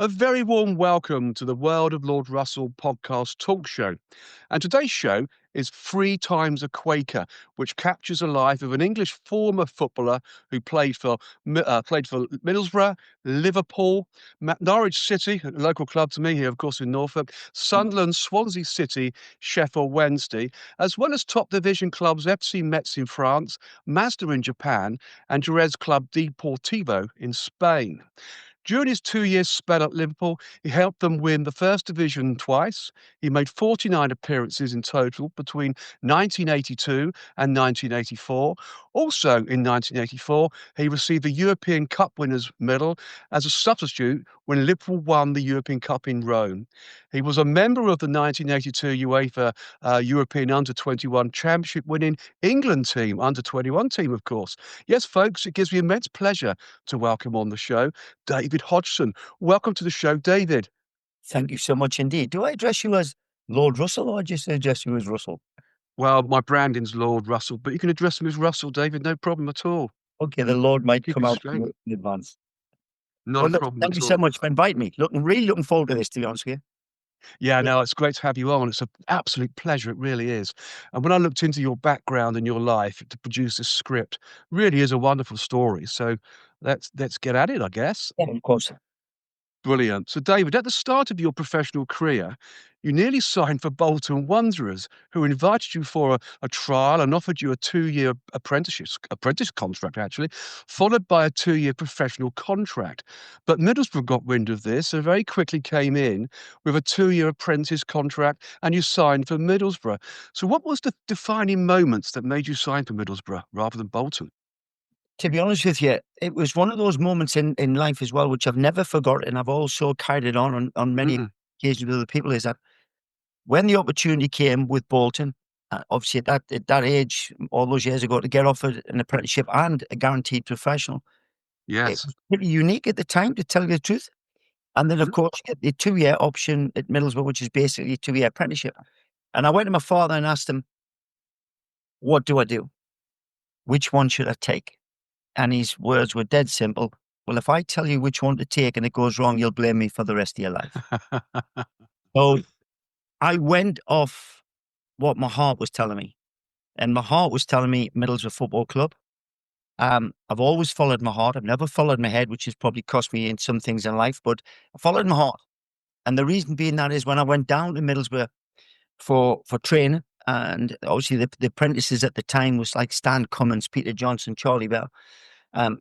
A very warm welcome to the World of Lord Russell podcast talk show. And today's show is Three Times a Quaker, which captures the life of an English former footballer who played for Middlesbrough, Liverpool, Norwich City, a local club to me here, of course, in Norfolk, Sunderland, Swansea City, Sheffield Wednesday, as well as top division clubs FC Metz in France, Mazda in Japan, and Jerez club Deportivo in Spain. During his 2 year spell at Liverpool, he helped them win the First Division twice. He made 49 appearances in total between 1982 and 1984. Also in 1984, he received the European Cup Winners' Medal as a substitute when Liverpool won the European Cup in Rome. He was a member of the 1982 UEFA European Under-21 Championship winning England team, Under-21 team, of course. Yes, folks, it gives me immense pleasure to welcome on the show David Hodgson. Welcome to the show, David. Thank you so much indeed. Do I address you as Lord Russell or just address you as Russell? Well, my branding's Lord Russell, but you can address me as Russell, David, no problem at all. Okay, the Lord might Keep come it out straight. in advance. Not a problem thank at you all. so much for inviting me. Really looking forward to this, to be honest with you. Yeah, no, it's great to have you on. It's an absolute pleasure. It really is. And when I looked into your background and your life to produce this script, really is a wonderful story. So let's get at it, I guess. Yeah, of course. Brilliant. So, David, at the start of your professional career, you nearly signed for Bolton Wanderers, who invited you for a trial and offered you a 2 year apprentice contract, actually, followed by a 2 year professional contract. But Middlesbrough got wind of this and very quickly came in with a 2 year apprentice contract, and you signed for Middlesbrough. So, what was the defining moments that made you sign for Middlesbrough rather than Bolton? To be honest with you, it was one of those moments in life as well, which I've never forgotten. I've also carried it on many occasions with other people, is that when the opportunity came with Bolton, obviously at that age, all those years ago, to get offered an apprenticeship and a guaranteed professional, it Yes. was pretty unique at the time, to tell you the truth. And then, of course, you get the 2 year option at Middlesbrough, which is basically a 2 year apprenticeship. And I went to my father and asked him, what do I do? Which one should I take? And his words were dead simple. Well, if I tell you which one to take and it goes wrong, you'll blame me for the rest of your life. So I went off what my heart was telling me. And my heart was telling me Middlesbrough Football Club. I've always followed my heart. I've never followed my head, which has probably cost me in some things in life, but I followed my heart. And the reason being that is when I went down to Middlesbrough for training, and obviously the apprentices at the time was like Stan Cummins, Peter Johnson, Charlie Bell,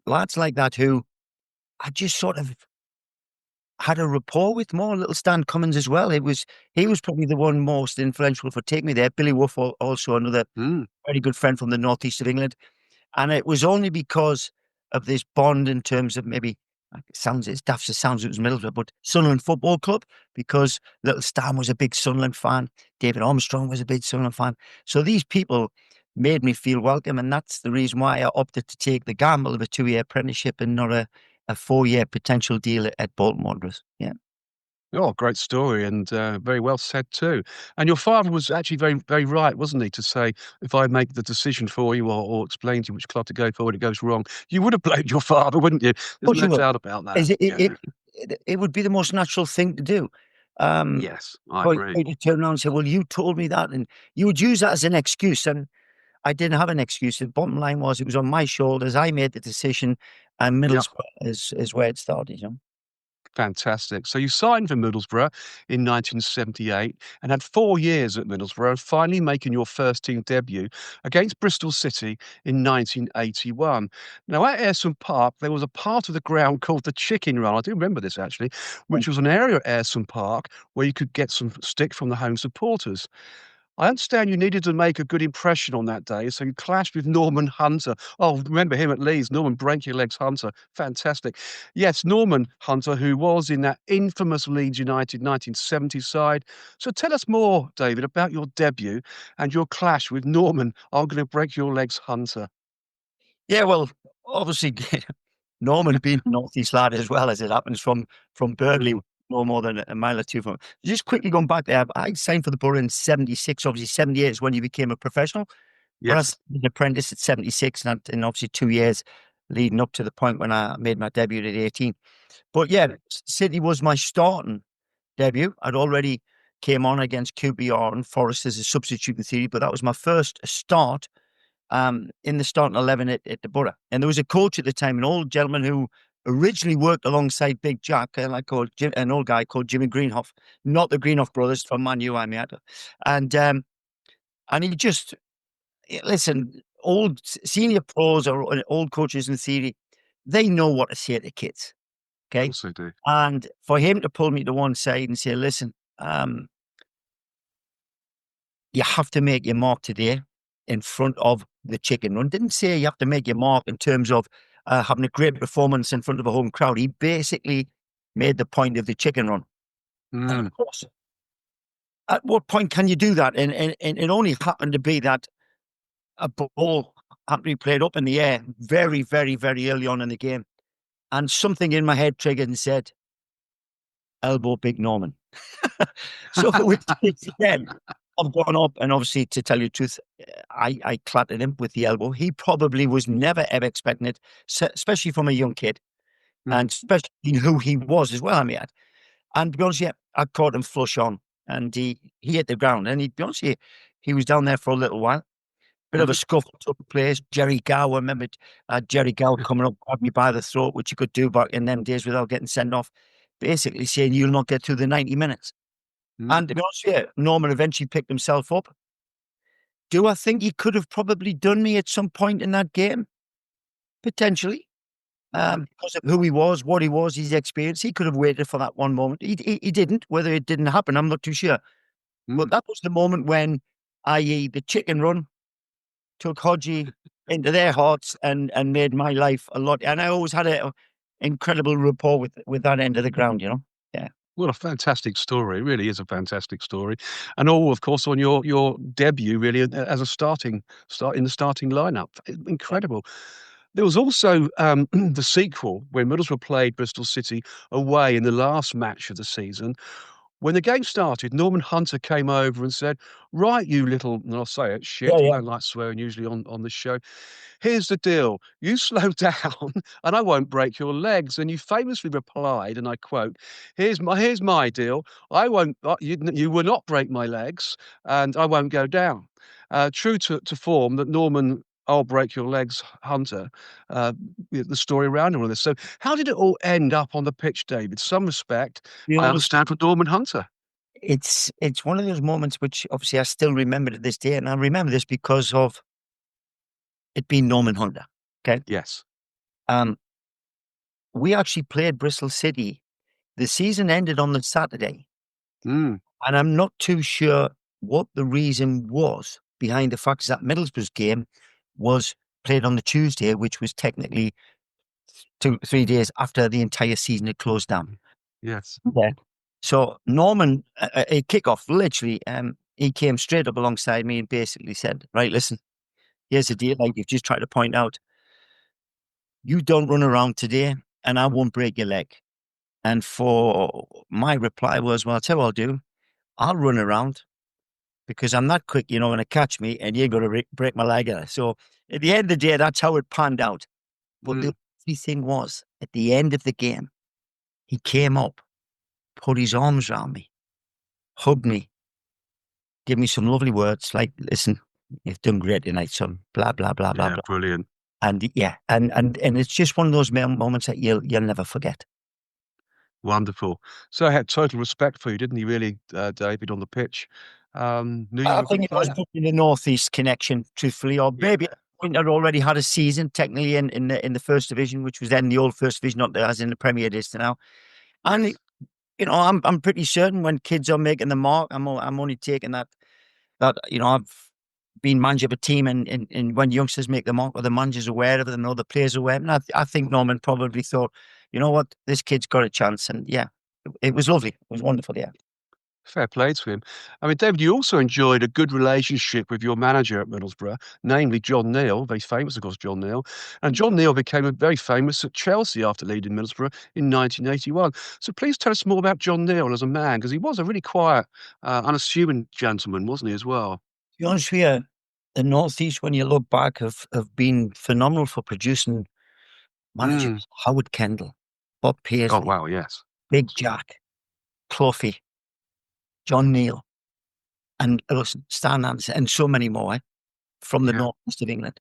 lads like that who I just sort of had a rapport with more. Little Stan Cummins as well. He was probably the one most influential for taking me there. Billy Wolf, also another very good friend from the northeast of England. And it was only because of this bond in terms of maybe, it sounds as daft as it sounds, it was Middlesbrough, but Sunderland Football Club, because little Stan was a big Sunderland fan. David Armstrong was a big Sunderland fan. So these people made me feel welcome. And that's the reason why I opted to take the gamble of a 2 year apprenticeship and not a 4 year potential deal at Bolton Wanderers. Yeah. Oh, great story, and very well said too. And your father was actually very, very right, wasn't he, to say, if I make the decision for you or explain to you which club to go for when it goes wrong, you would have blamed your father, wouldn't you? There's no doubt about that. It would be the most natural thing to do. Yes, I agree. To turn around and say, well, you told me that, and you would use that as an excuse. And I didn't have an excuse. The bottom line was it was on my shoulders. I made the decision, and Middlesbrough is where it started. You know? Fantastic. So you signed for Middlesbrough in 1978 and had 4 years at Middlesbrough, finally making your first team debut against Bristol City in 1981. Now, at Ayresome Park, there was a part of the ground called the Chicken Run. I do remember this, actually, which was an area at Ayresome Park where you could get some stick from the home supporters. I understand you needed to make a good impression on that day, so you clashed with Norman Hunter. Oh, remember him at Leeds, Norman Break Your Legs Hunter. Fantastic. Yes, Norman Hunter, who was in that infamous Leeds United 1970 side. So tell us more, David, about your debut and your clash with Norman, I'm going to break your legs Hunter. Yeah, well, obviously, Norman being a northeast lad as well, as it happens, from Burgley, no more than a mile or two from. Just quickly going back there, I signed for the Borough in 76. Obviously, 78 is when you became a professional. Yes. I was an apprentice at 76, and obviously 2 years leading up to the point when I made my debut at 18. But yeah, City was my starting debut. I'd already came on against QPR and Forest as a substitute in theory, but that was my first start in the starting 11 at the Borough. And there was a coach at the time, an old gentleman who originally worked alongside Big Jack, an old guy called Jimmy Greenhoff, not the Greenhoff brothers from Man U, I mean. And he just, listen, old senior pros or old coaches in theory, they know what to say to kids. Of Okay. course they do. And for him to pull me to one side and say, listen, you have to make your mark today in front of the chicken run. Didn't say you have to make your mark in terms of having a great performance in front of a home crowd. He basically made the point of the chicken run. And of course, at what point can you do that? And it only happened to be that a ball happened to be played up in the air very, very, very early on in the game. And something in my head triggered and said, elbow Big Norman. So again, I've gone up, and obviously, to tell you the truth, I clattered him with the elbow. He probably was never, ever expecting it, especially from a young kid, and especially who he was as well, I mean. And to be honest, yeah, I caught him flush on, and he hit the ground. And to be honest, he was down there for a little while. Bit of a scuffle took place. Jerry Gow, I remember Jerry Gow coming up, grabbed me by the throat, which you could do back in them days without getting sent off, basically saying, you'll not get through the 90 minutes. And to be honest, yeah, Norman eventually picked himself up. Do I think he could have probably done me at some point in that game? Potentially. Because of who he was, what he was, his experience. He could have waited for that one moment. He didn't. Whether it didn't happen, I'm not too sure. But that was the moment when, i.e. the chicken run, took Hodgie into their hearts and made my life a lot. And I always had an incredible rapport with that end of the ground, you know? Yeah. What a fantastic story. It really is a fantastic story. And all, of course, on your debut, really, as a start in the starting lineup. Incredible. There was also the sequel when Middlesbrough played Bristol City away in the last match of the season. When the game started, Norman Hunter came over and said, right, you little, and I'll say it, shit, I don't like swearing usually on this show. Here's the deal. You slow down and I won't break your legs. And you famously replied, and I quote, here's my deal. I won't, you will not break my legs and I won't go down. True to form that Norman, I'll break your legs, Hunter, the story around all this. So how did it all end up on the pitch, David? Some respect, I understand, for Norman Hunter. It's one of those moments which obviously I still remember to this day. And I remember this because of it being Norman Hunter. Okay. Yes. We actually played Bristol City. The season ended on the Saturday. And I'm not too sure what the reason was behind the fact that Middlesbrough's game was played on the Tuesday, which was technically 3 days after the entire season had closed down. Yes. Yeah. So Norman, a kickoff, literally, he came straight up alongside me and basically said, right, listen, here's the deal. Like you've just tried to point out, you don't run around today and I won't break your leg. And for my reply was, well, I'll tell you what I'll do. I'll run around because I'm not quick. You're not going to catch me and you're going to break my leg. So at the end of the day, that's how it panned out. But the only thing was, at the end of the game, he came up, put his arms around me, hugged me, give me some lovely words like, listen, you've done great tonight, son, blah, blah, blah, blah, blah. Brilliant. And yeah, and it's just one of those moments that you'll never forget. Wonderful. So I had total respect for you, didn't he, really, David, on the pitch? I think it was putting the Northeast connection, truthfully, or maybe I'd already had a season technically in the first division, which was then the old first division, not as in the Premier days to now. And you know, I'm pretty certain when kids are making the mark, I'm only taking that you know, I've been manager of a team, and when youngsters make the mark, or the manager's aware of it, and all the players are aware. And I think Norman probably thought, you know what, this kid's got a chance. And yeah, it was lovely. It was wonderful. Yeah. Fair play to him. I mean, David, you also enjoyed a good relationship with your manager at Middlesbrough, namely John Neal, very famous, of course, John Neal. And John Neal became very famous at Chelsea after leading Middlesbrough in 1981. So please tell us more about John Neal as a man, because he was a really quiet, unassuming gentleman, wasn't he, as well? To be honest with you, the Northeast, when you look back, have been phenomenal for producing Mm. Managers, Howard Kendall, Bob Oh, Paisley, wow, yes. Big Jack, Cloughy, John Neal, and listen, Stan Anderson, and so many more from the Yeah. northeast of England.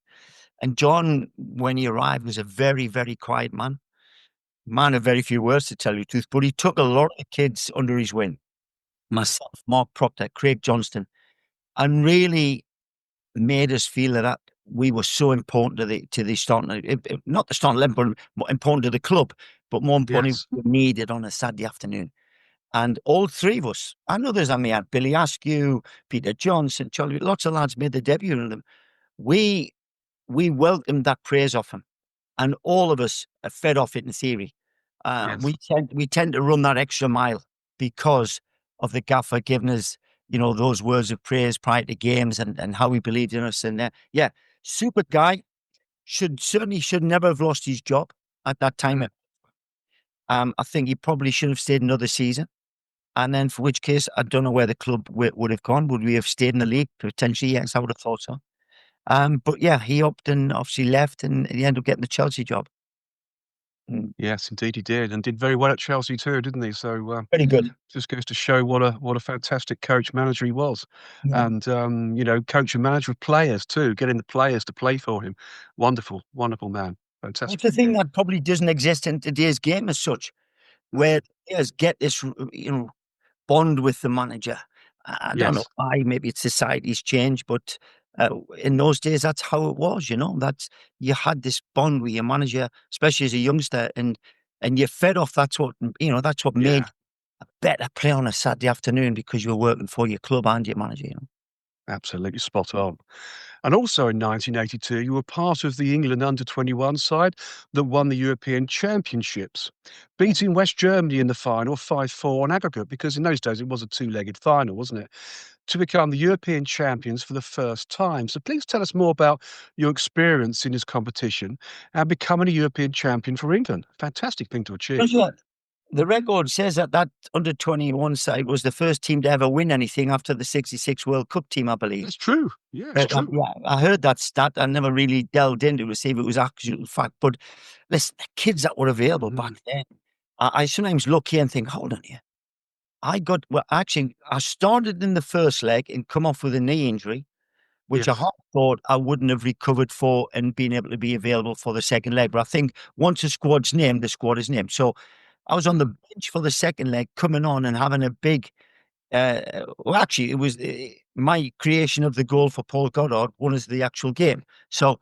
And John, when he arrived, was a very, very quiet man of very few words, to tell you the truth, but he took a lot of kids under his wing. Myself, Mark Proctor, Craig Johnston, and really made us feel that we were so important to the starting, not the starting 11, but more important to the club, but more importantly, Yes. we were needed on a Saturday afternoon. And all three of us, and others, I mean, Billy Askew, Peter Johnson, Charlie, lots of lads made the debut in them. We welcomed that praise off him, and all of us are fed off it in theory. Yes. We tend to run that extra mile because of the gaffer giving us, those words of praise prior to games, and how he believed in us. And yeah, super guy. Should never have lost his job at that time. Mm. I think he probably should have stayed another season. And then, for which case, I don't know where the club would have gone. Would we have stayed in the league? Potentially, yes, I would have thought so. But yeah, he opted and obviously left, and he ended up getting the Chelsea job. Yes, indeed he did, and did very well at Chelsea too, didn't he? So Pretty good. just goes to show what a fantastic coach manager he was, Yeah. and coach and manager of players too, getting the players to play for him. Wonderful, wonderful man, fantastic. It's the thing that probably doesn't exist in today's game as such, where players get this, bond with the manager. I don't know Yes, why. Maybe it's society's changed, but in those days, that's how it was. That's you had this bond with your manager, especially as a youngster, and you fed off. That's what made yeah, a better play on a Saturday afternoon because you were working for your club and your manager. absolutely spot on. And also in 1982, you were part of the England under-21 side that won the European Championships, beating West Germany in the final 5-4 on aggregate, because in those days it was a two-legged final, wasn't it? To become the European champions for the first time. So please tell us more about your experience in this competition and becoming a European champion for England. Fantastic thing to achieve. Because the record says that under 21 side was the first team to ever win anything after the 66 World Cup team, I believe. It's true. Yeah, it's true. Yeah, I heard that stat. I never really delved into to see if it was actual fact. But listen, the kids that were available back then, I sometimes look here and think, hold on here. I started in the first leg and come off with a knee injury, which I Yes. thought I wouldn't have recovered for and been able to be available for the second leg. But I think once a squad's named, the squad is named. So I was on the bench for the second leg, coming on and having a big. Well, actually, it was my creation of the goal for Paul Goddard won us the actual game. So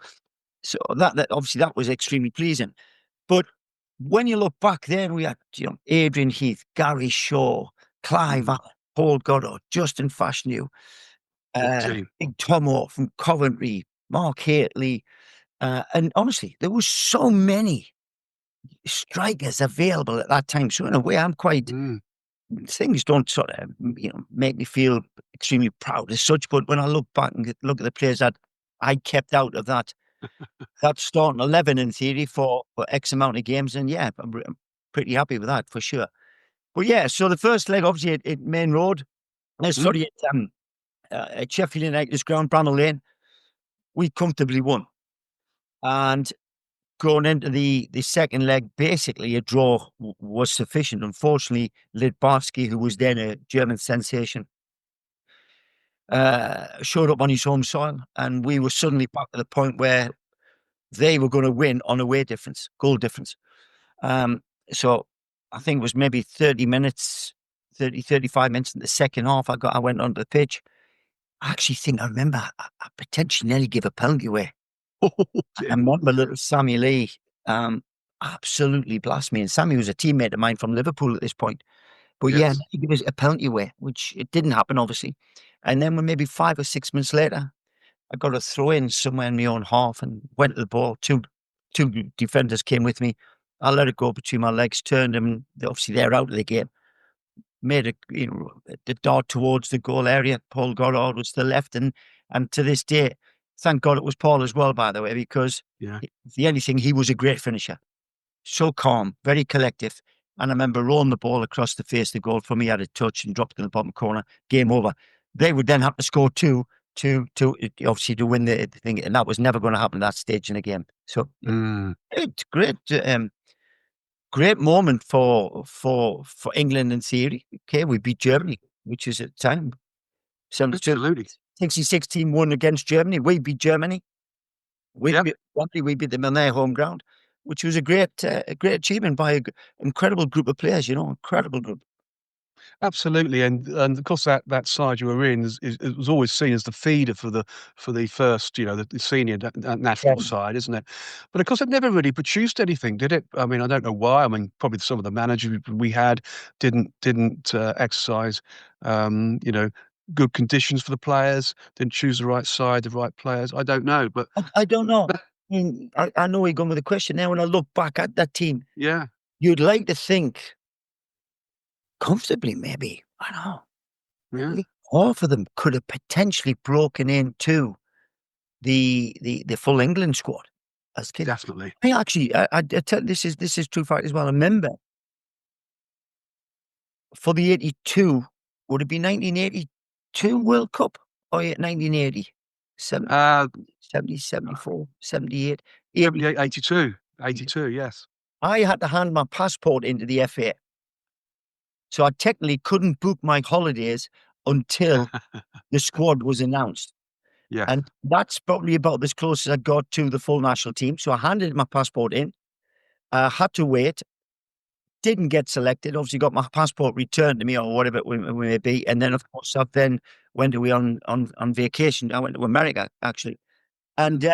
that obviously that was extremely pleasing. But when you look back then, we had Adrian Heath, Gary Shaw, Clive Allen, Paul Goddard, Justin Fashanu, Good team. Big Tomo from Coventry, Mark Haitley, and honestly, there was so many strikers available at that time. So in a way, I'm quite. Mm. Things don't sort of, make me feel extremely proud as such. But when I look back and look at the players that I kept out of that starting 11 in theory for X amount of games, and yeah, I'm pretty happy with that for sure. But yeah, so the first leg, obviously, at Main Road, sorry, at Sheffield United's ground, Bramall Lane, we comfortably won. And going into the second leg, basically a draw was sufficient. Unfortunately, Lidbarski, who was then a German sensation, showed up on his home soil, and we were suddenly back to the point where they were going to win on away difference, goal difference. So I think it was maybe 35 minutes in the second half. I went onto the pitch. I actually think I remember I potentially nearly gave a penalty away. Oh, dear. And remember little Sammy Lee absolutely blasted me. And Sammy was a teammate of mine from Liverpool at this point. But yeah, Yes. he gave us a penalty away, which it didn't happen, obviously. And then when maybe 5 or 6 minutes later, I got a throw in somewhere in my own half and went to the ball. Two defenders came with me. I let it go between my legs, turned them. Obviously, they're out of the game. Made the dart towards the goal area. Paul Goddard was to the left, and to this day, thank God it was Paul as well, by the way, because Yeah. if the anything, he was a great finisher. So calm, very collective. And I remember rolling the ball across the face of the goal for me. I had a touch and dropped it in the bottom corner. Game over. They would then have to score 2 to obviously to win the thing, and that was never going to happen at that stage in the game. So Mm, it's great, great moment for England in theory. Okay, we beat Germany, which is at the time 72. absolutely. 66 team won against Germany. We beat Germany. We Yep. beat, we beat them on their home ground, which was a great achievement by an incredible group of players. Incredible group. Absolutely, and of course that side you were in it was always seen as the feeder for the first, the senior Yeah. national side, isn't it? But of course, it never really produced anything, did it? I mean, I don't know why. I mean, probably some of the managers we had didn't exercise, good conditions for the players, didn't choose the right side, the right players. I don't know, but I don't know. I know where you're going with the question now. When I look back at that team, yeah, you'd like to think comfortably, maybe. I don't know. yeah, Maybe half of them could have potentially broken into the full England squad as kids. definitely. I actually, I tell this is true fact as well. I remember for the 82, would it be 1982 World Cup or 1980? 70, Uh, 70, 74, 78, 80. 78, 82, 82, yes. I had to hand my passport into the FA. So I technically couldn't book my holidays until the squad was announced. Yes, And that's probably about as close as I got to the full national team. So I handed my passport in, had to wait, didn't get selected, obviously got my passport returned to me or whatever it may be. And then, of course, I then went away on vacation. I went to America, actually. And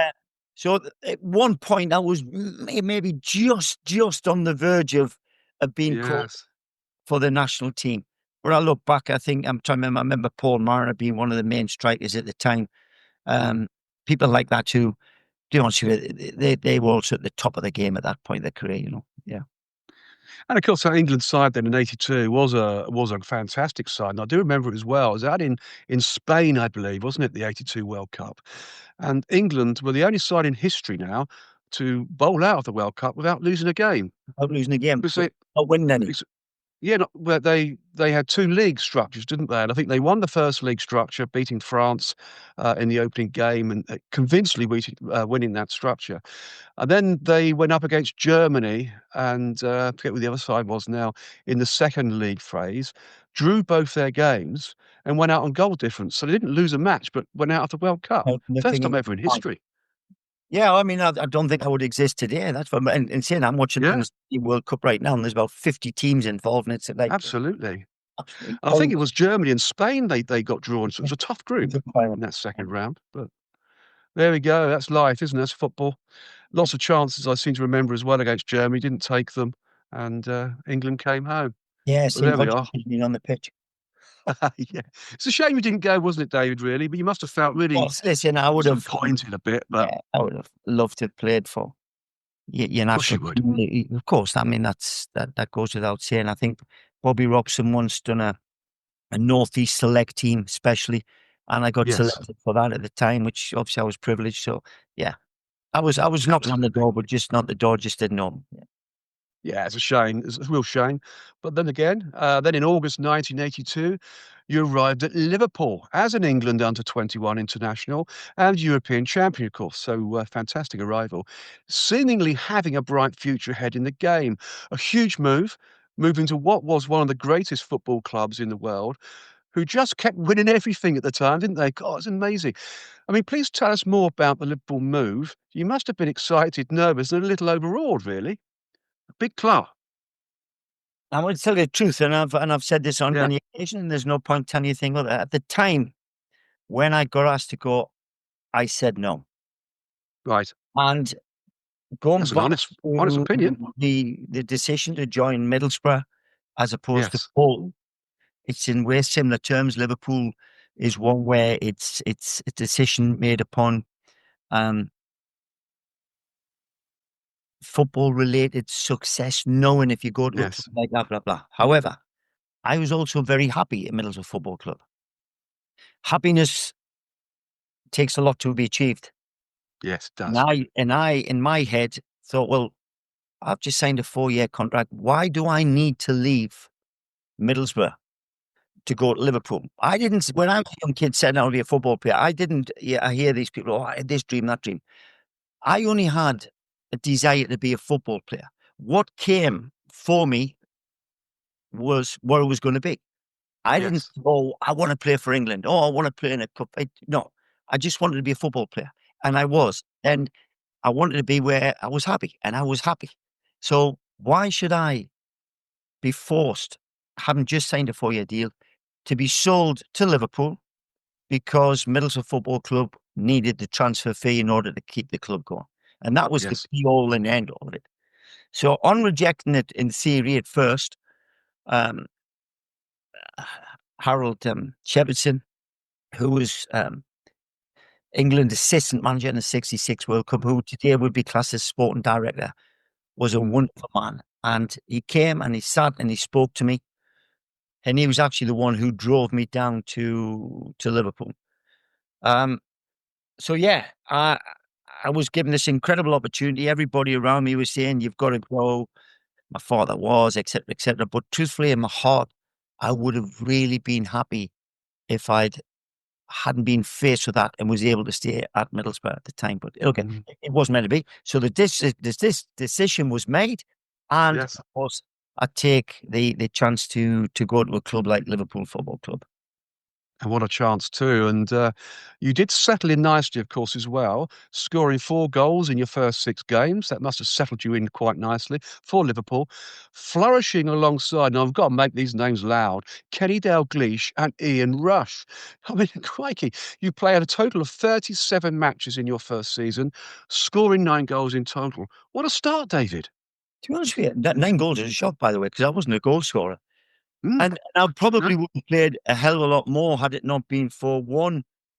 so at one point, I was maybe just on the verge of being called yes. for the national team. When I look back, I think I'm trying to remember. I remember Paul Mariner being one of the main strikers at the time. Mm. People like that who, they were also at the top of the game at that point in their career. Yeah. And of course, that England side then in '82 was a fantastic side, and I do remember it as well. It was out in Spain, I believe, wasn't it, the '82 World Cup? And England were the only side in history now to bowl out of the World Cup without losing a game. Without losing a game, Because they not winning any. yeah, well, they had 2 league structures, didn't they? And I think they won the first league structure, beating France, in the opening game and, convincingly winning that structure. And then they went up against Germany and, I forget who the other side was now, in the second league phase, drew both their games and went out on goal difference. So they didn't lose a match, but went out of the World Cup. Out the First thing time in ever in point. history. Yeah, I mean, I don't think I would exist today. That's what, and saying I'm watching Yeah, the World Cup right now, and there's about 50 teams involved, and it's like absolutely. absolutely I think it was Germany and Spain they got drawn, so it was a tough group in that second round, but there we go. That's life, isn't it? That's football. Lots of chances I seem to remember as well against Germany, didn't take them, and, England came home. Yeah, But St. there we Hodgson are. being on the pitch. Yeah. It's a shame you didn't go, wasn't it, David, really? But you must have felt Well, really listen, I would have, disappointed a bit, but yeah, I would have loved to have played for your of course national you would. team. Of course, I mean that goes without saying. I think Bobby Robson once done a Northeast select team, especially, and I got Yes, selected for that at the time, which obviously I was privileged. So yeah, I was knocking on the absolutely. door, but just not the door, just didn't know. Yeah. Yeah, it's a shame. It's a real shame. But then again, then in August 1982, you arrived at Liverpool as an England under-21 international and European champion, of course. So fantastic arrival. Seemingly having a bright future ahead in the game. A huge move, moving to what was one of the greatest football clubs in the world, who just kept winning everything at the time, didn't they? God, it's amazing. I mean, please tell us more about the Liverpool move. You must have been excited, nervous, and a little overawed, really. A big club. I'm going to tell you the truth, and I've said this on Yeah. many occasions, and there's no point telling you anything other. At the time when I got asked to go, I said no. Right. And going That's an back honest to opinion. the decision to join Middlesbrough as opposed to Yes. Hull, it's in way similar terms. Liverpool is one where it's a decision made upon um, football related success, knowing if you go to a Yes. club like that, blah blah. However, I was also very happy at Middlesbrough Football Club. Happiness takes a lot to be achieved. Yes, it And does. I, in my head, thought, well, I've just signed a 4-year contract. Why do I need to leave Middlesbrough to go to Liverpool. I didn't, when I was a young kid setting out to be a football player, I didn't, I hear these people, oh, I had this dream, that dream. I only had a desire to be a football player. What came for me was what it was going to be. I didn't, Yes. oh, I want to play for England. Oh, I want to play in a cup. No, I just wanted to be a football player. And I was. And I wanted to be where I was happy. And I was happy. So why should I be forced, having just signed a 4-year deal, to be sold to Liverpool because Middlesbrough Football Club needed the transfer fee in order to keep the club going? And that was the Yes. be all and end all of it. So on rejecting it in theory at first, um, Harold Shepherdson, who was England assistant manager in the '66 World Cup, who today would be classed as sporting director, was a wonderful man. And he came and he sat and he spoke to me. And he was actually the one who drove me down to Liverpool. So yeah, I was given this incredible opportunity. Everybody around me was saying, "You've got to go." My father was, etc., etc. But truthfully, in my heart, I would have really been happy if hadn't been faced with that and was able to stay at Middlesbrough at the time. But okay, it wasn't meant to be. So this decision was made, and Yes. of course, I take the chance to go to a club like Liverpool Football Club. And what a chance too. And you did settle in nicely, of course, as well, scoring 4 goals in your first 6 games. That must have settled you in quite nicely for Liverpool. Flourishing alongside, and I've got to make these names loud, Kenny Dalglish and Ian Rush. I mean, crikey, you played a total of 37 matches in your first season, scoring 9 goals in total. What a start, David. To be honest with you, that 9 goals is a shock, by the way, because I wasn't a goal scorer. Mm, And I no? probably would have played a hell of a lot more had it not been for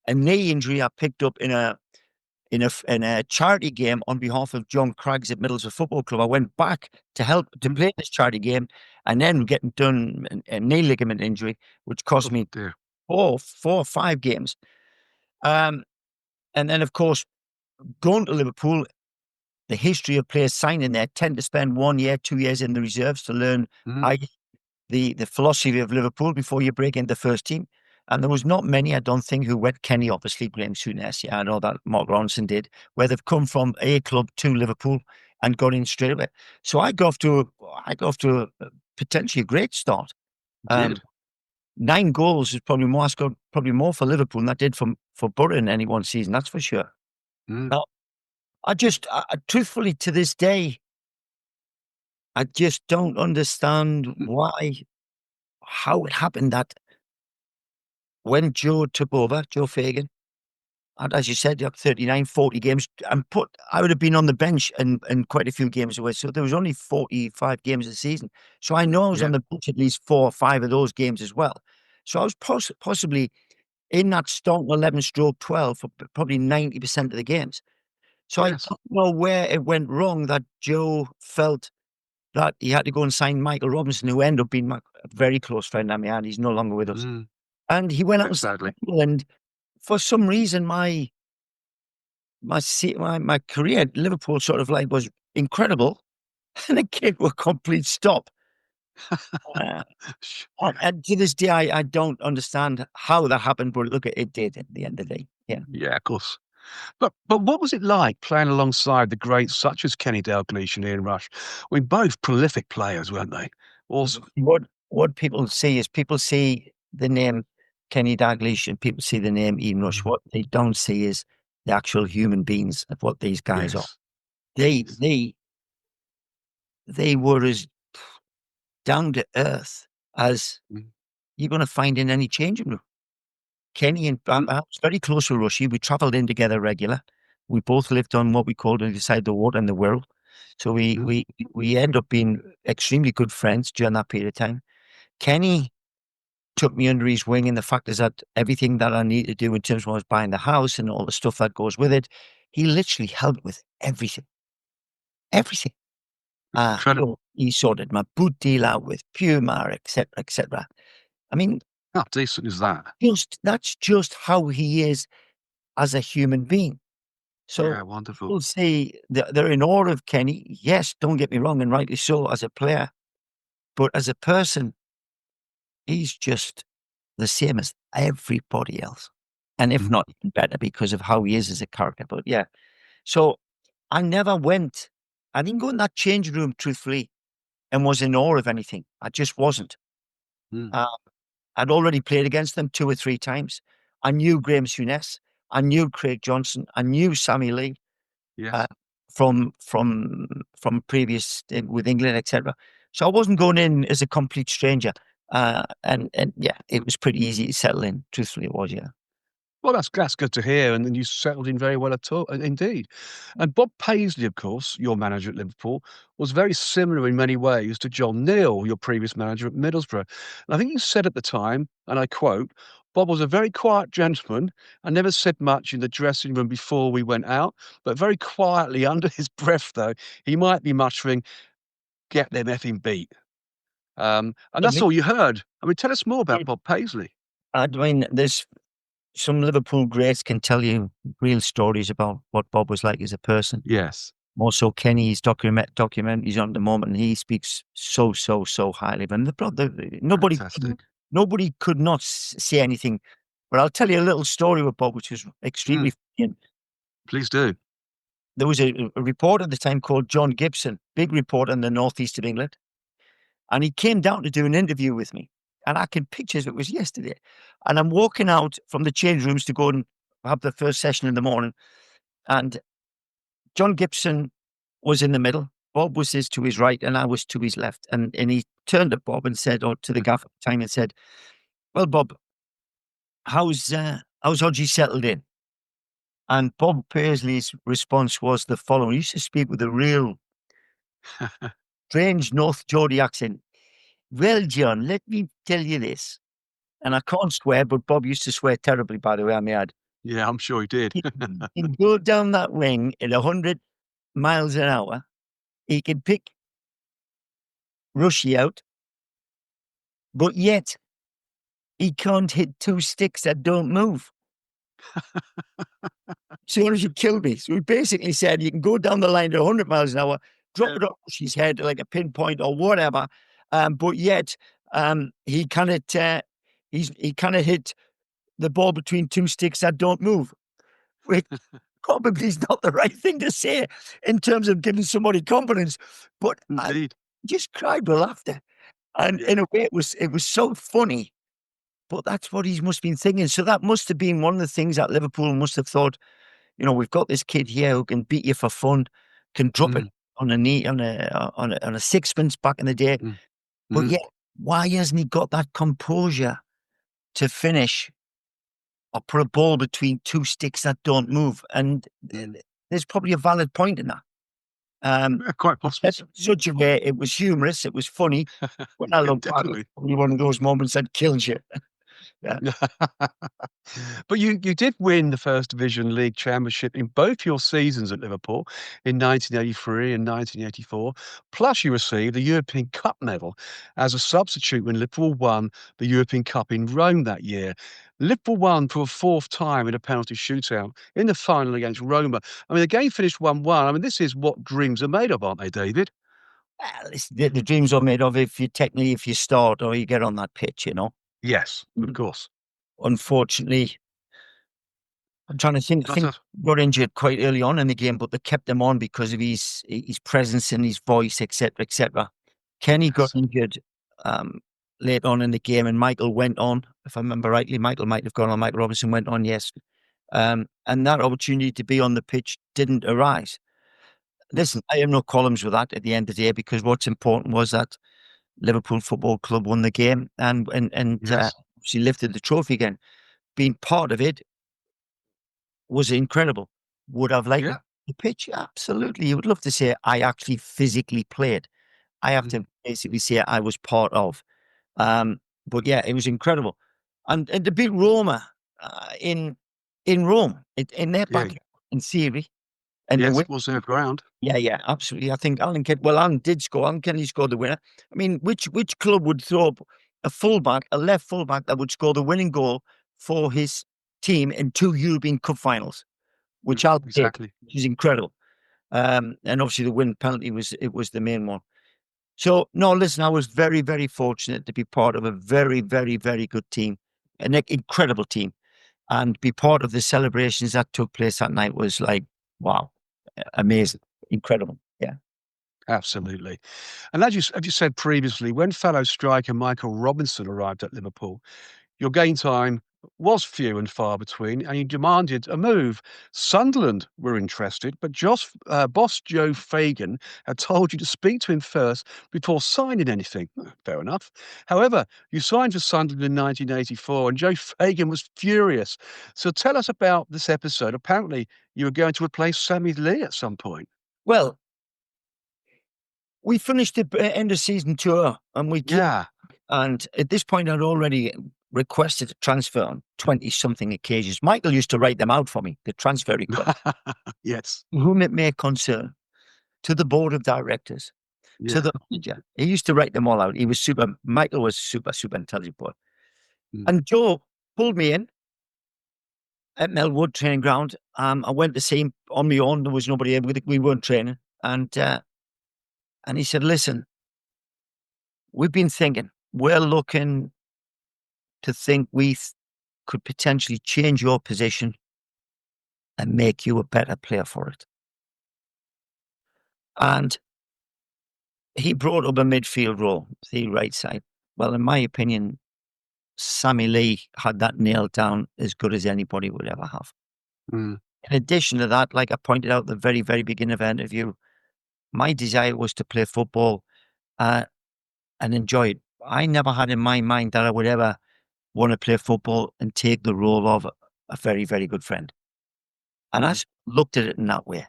a knee injury I picked up in a charity game on behalf of John Craggs at Middlesbrough Football Club. I went back to help to play this charity game, and then getting done a knee ligament injury, which cost Oh, me dear. 4 or 5 games. And then of course going to Liverpool, the history of players signing there tend to spend 1 year, 2 years in the reserves to learn Mm, the philosophy of Liverpool before you break into the first team. And there was not many, I don't think, who went. Kenny obviously playing Souness. Yeah, I know that Mark Ronson did, where they've come from a club to Liverpool and got in straight away. So I got off to a potentially a great start. did. 9 goals is probably more. I scored probably more for Liverpool than I did for Borough in any one season. That's for sure. Mm, Now, truthfully, to this day, I just don't understand mm, how it happened that when Joe took over, Joe Fagan, and as you said, you have 39, 40 games, and I would have been on the bench and quite a few games away. So there was only 45 games a season. So I know I was yeah. on the bench at least 4 or 5 of those games as well. So I was possibly in that starting 11 stroke 12 for probably 90% of the games. So I Yes. don't know where it went wrong that Joe felt that he had to go and sign Michael Robinson, who ended up being a very close friend of mine. He's no longer with us. Mm, And he went out very and signed sadly. Michael, and for some reason, my career at Liverpool sort of like was incredible, and it came to a complete stop. Uh, and to this day, I don't understand how that happened, but look, it did at the end of the day. Yeah. Yeah, of course. But what was it like playing alongside the greats such as Kenny Dalglish and Ian Rush? I mean, both prolific players, weren't they? Awesome. What people see is people see the name Kenny Dalglish and people see the name Ian Rush. What they don't see is the actual human beings of what these guys are. Yes. They Yes. they they were as down to earth as Mm, you're going to find in any changing room. Kenny and mm, I was very close with Rushy. We travelled in together regular. We both lived on what we called on the side of the water in the world. So mm, we end up being extremely good friends during that period of time. Kenny took me under his wing, and the fact is that everything that I need to do in terms of when I was buying the house and all the stuff that goes with it, he literally helped with everything. Everything. incredible. He sorted my boot deal out with Puma, etc., etc. I mean, How decent is that? that's just how he is as a human being. So Yeah, wonderful. people say that they're in awe of Kenny. Yes, don't get me wrong, and rightly so as a player, but as a person, he's just the same as everybody else. And if not even better because of how he is as a character. But yeah. So I didn't go in that change room, truthfully, and was in awe of anything. I just wasn't. Mm. I'd already played against them 2 or 3 times. I knew Graham Souness. I knew Craig Johnson. I knew Sammy Lee Yes. from previous with England, etc. So I wasn't going in as a complete stranger. And yeah, it was pretty easy to settle in. Truthfully, it was, yeah. Well, that's good to hear, and then you settled in very well at all, indeed. And Bob Paisley, of course, your manager at Liverpool, was very similar in many ways to John Neal, your previous manager at Middlesbrough. And I think you said at the time, and I quote, "Bob was a very quiet gentleman and never said much in the dressing room before we went out, but very quietly under his breath, though, he might be muttering, 'Get them effing beat.'" And that's all you heard. I mean, tell us more about Bob Paisley. I mean, there's some Liverpool greats can tell you real stories about what Bob was like as a person. Yes. Also, Kenny's documentaries on the moment, and he speaks so highly of him. Fantastic. Nobody could not say anything. But I'll tell you a little story with Bob, which was extremely funny. Please do. There was a reporter at the time called John Gibson, big reporter in the northeast of England, and he came down to do an interview with me. And I can picture it was yesterday. And I'm walking out from the change rooms to go and have the first session in the morning. And John Gibson was in the middle. Bob was to his right and I was to his left. And he turned to Bob and said, or to the gaffer at the time, and said, "Well, Bob, how's Hodgie settled in?" And Bob Paisley's response was the following. He used to speak with a real strange North Geordie accent. "Well, John, let me tell you this." And I can't swear, but Bob used to swear terribly, by the way, I may add. Yeah, I'm sure he did. He can go down that wing at 100 miles an hour. He can pick Rushy out, but yet he can't hit 2 sticks that don't move. Soon as you kill me. So he basically said you can go down the line at 100 miles an hour, drop it off Rushy's head like a pinpoint or whatever, but yet he cannot hit the ball between 2 sticks that don't move, which probably is not the right thing to say in terms of giving somebody confidence. But Indeed. I just cried with laughter. And in a way, it was so funny. But that's what he must have been thinking. So that must have been one of the things that Liverpool must have thought, we've got this kid here who can beat you for fun, can drop it on a knee, on a sixpence back in the day. But yet, why hasn't he got that composure to finish or put a ball between 2 sticks that don't move? And there's probably a valid point in that. Quite possibly. Such a way, it was humorous, it was funny. When I look back, it's probably one of those moments that kills you. Yeah. But you did win the First Division League Championship in both your seasons at Liverpool in 1983 and 1984. Plus, you received the European Cup medal as a substitute when Liverpool won the European Cup in Rome that year. Liverpool won for a 4th time in a penalty shootout in the final against Roma. I mean, the game finished 1-1. I mean, this is what dreams are made of, aren't they, David? Well, the dreams are made of if you start or you get on that pitch, Yes, of course. Unfortunately, I'm trying to think. I think got injured quite early on in the game, but they kept him on because of his presence and his voice, etc., etc. Kenny got injured late on in the game, and Michael went on. If I remember rightly, Michael might have gone on. Michael Robinson went on, yes. And that opportunity to be on the pitch didn't arise. Listen, I have no columns with that at the end of the day, because what's important was that Liverpool Football Club won the game and she lifted the trophy again. Being part of it was incredible. Would have liked the pitch? Absolutely. You would love to say I actually physically played. I have to basically say I was part of. But yeah, it was incredible. And to beat Roma in Rome, in their back, in theory. And yes, it was their ground. Yeah, absolutely. I think Alan did score. Alan Kennedy scored the winner. I mean, which club would throw up a left fullback that would score the winning goal for his team in 2 European Cup finals, which Al did, which is incredible. And obviously the win penalty was the main one. So no, listen, I was very, very fortunate to be part of a very, very, very good team an incredible team. And be part of the celebrations that took place that night was like, wow, amazing, incredible. Yeah. Absolutely. And as you said previously, when fellow striker Michael Robinson arrived at Liverpool, your game time was few and far between, and you demanded a move. Sunderland were interested, but boss Joe Fagan had told you to speak to him first before signing anything. Fair enough. However, you signed for Sunderland in 1984, and Joe Fagan was furious. So tell us about this episode. Apparently, you were going to replace Sammy Lee at some point. Well, we finished the end of season tour, and we came, Yeah. and at this point, I'd already requested a transfer on 20-something occasions. Michael used to write them out for me, the transfer request. Yes. Whom it may concern, to the board of directors, to Yeah. the manager. He used to write them all out. Michael was super intelligent boy. Mm. And Joe pulled me in at Melwood training ground. I went to see him on my own. There was nobody able to, we weren't training. And he said, listen, we've been thinking, we're looking to think we could potentially change your position and make you a better player for it. And he brought up a midfield role, the right side. Well, in my opinion, Sammy Lee had that nailed down as good as anybody would ever have. Mm. In addition to that, like I pointed out at the very, very beginning of the interview, my desire was to play football and enjoy it. I never had in my mind that I would ever want to play football and take the role of a very, very good friend. And I looked at it in that way.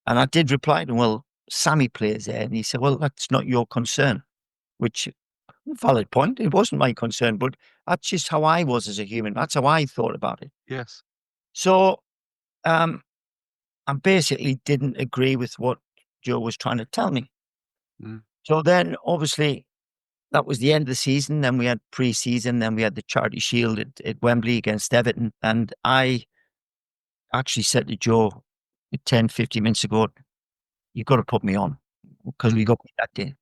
And I did reply to him, well, Sammy plays there. And he said, well, that's not your concern, which, valid point. It wasn't my concern, but that's just how I was as a human. That's how I thought about it. Yes. So I basically didn't agree with what Joe was trying to tell me. Mm. So then, obviously, that was the end of the season. Then we had pre-season. Then we had the Charity Shield at Wembley against Everton. And I actually said to Joe 10, 15 minutes ago, you've got to put me on because we got that day.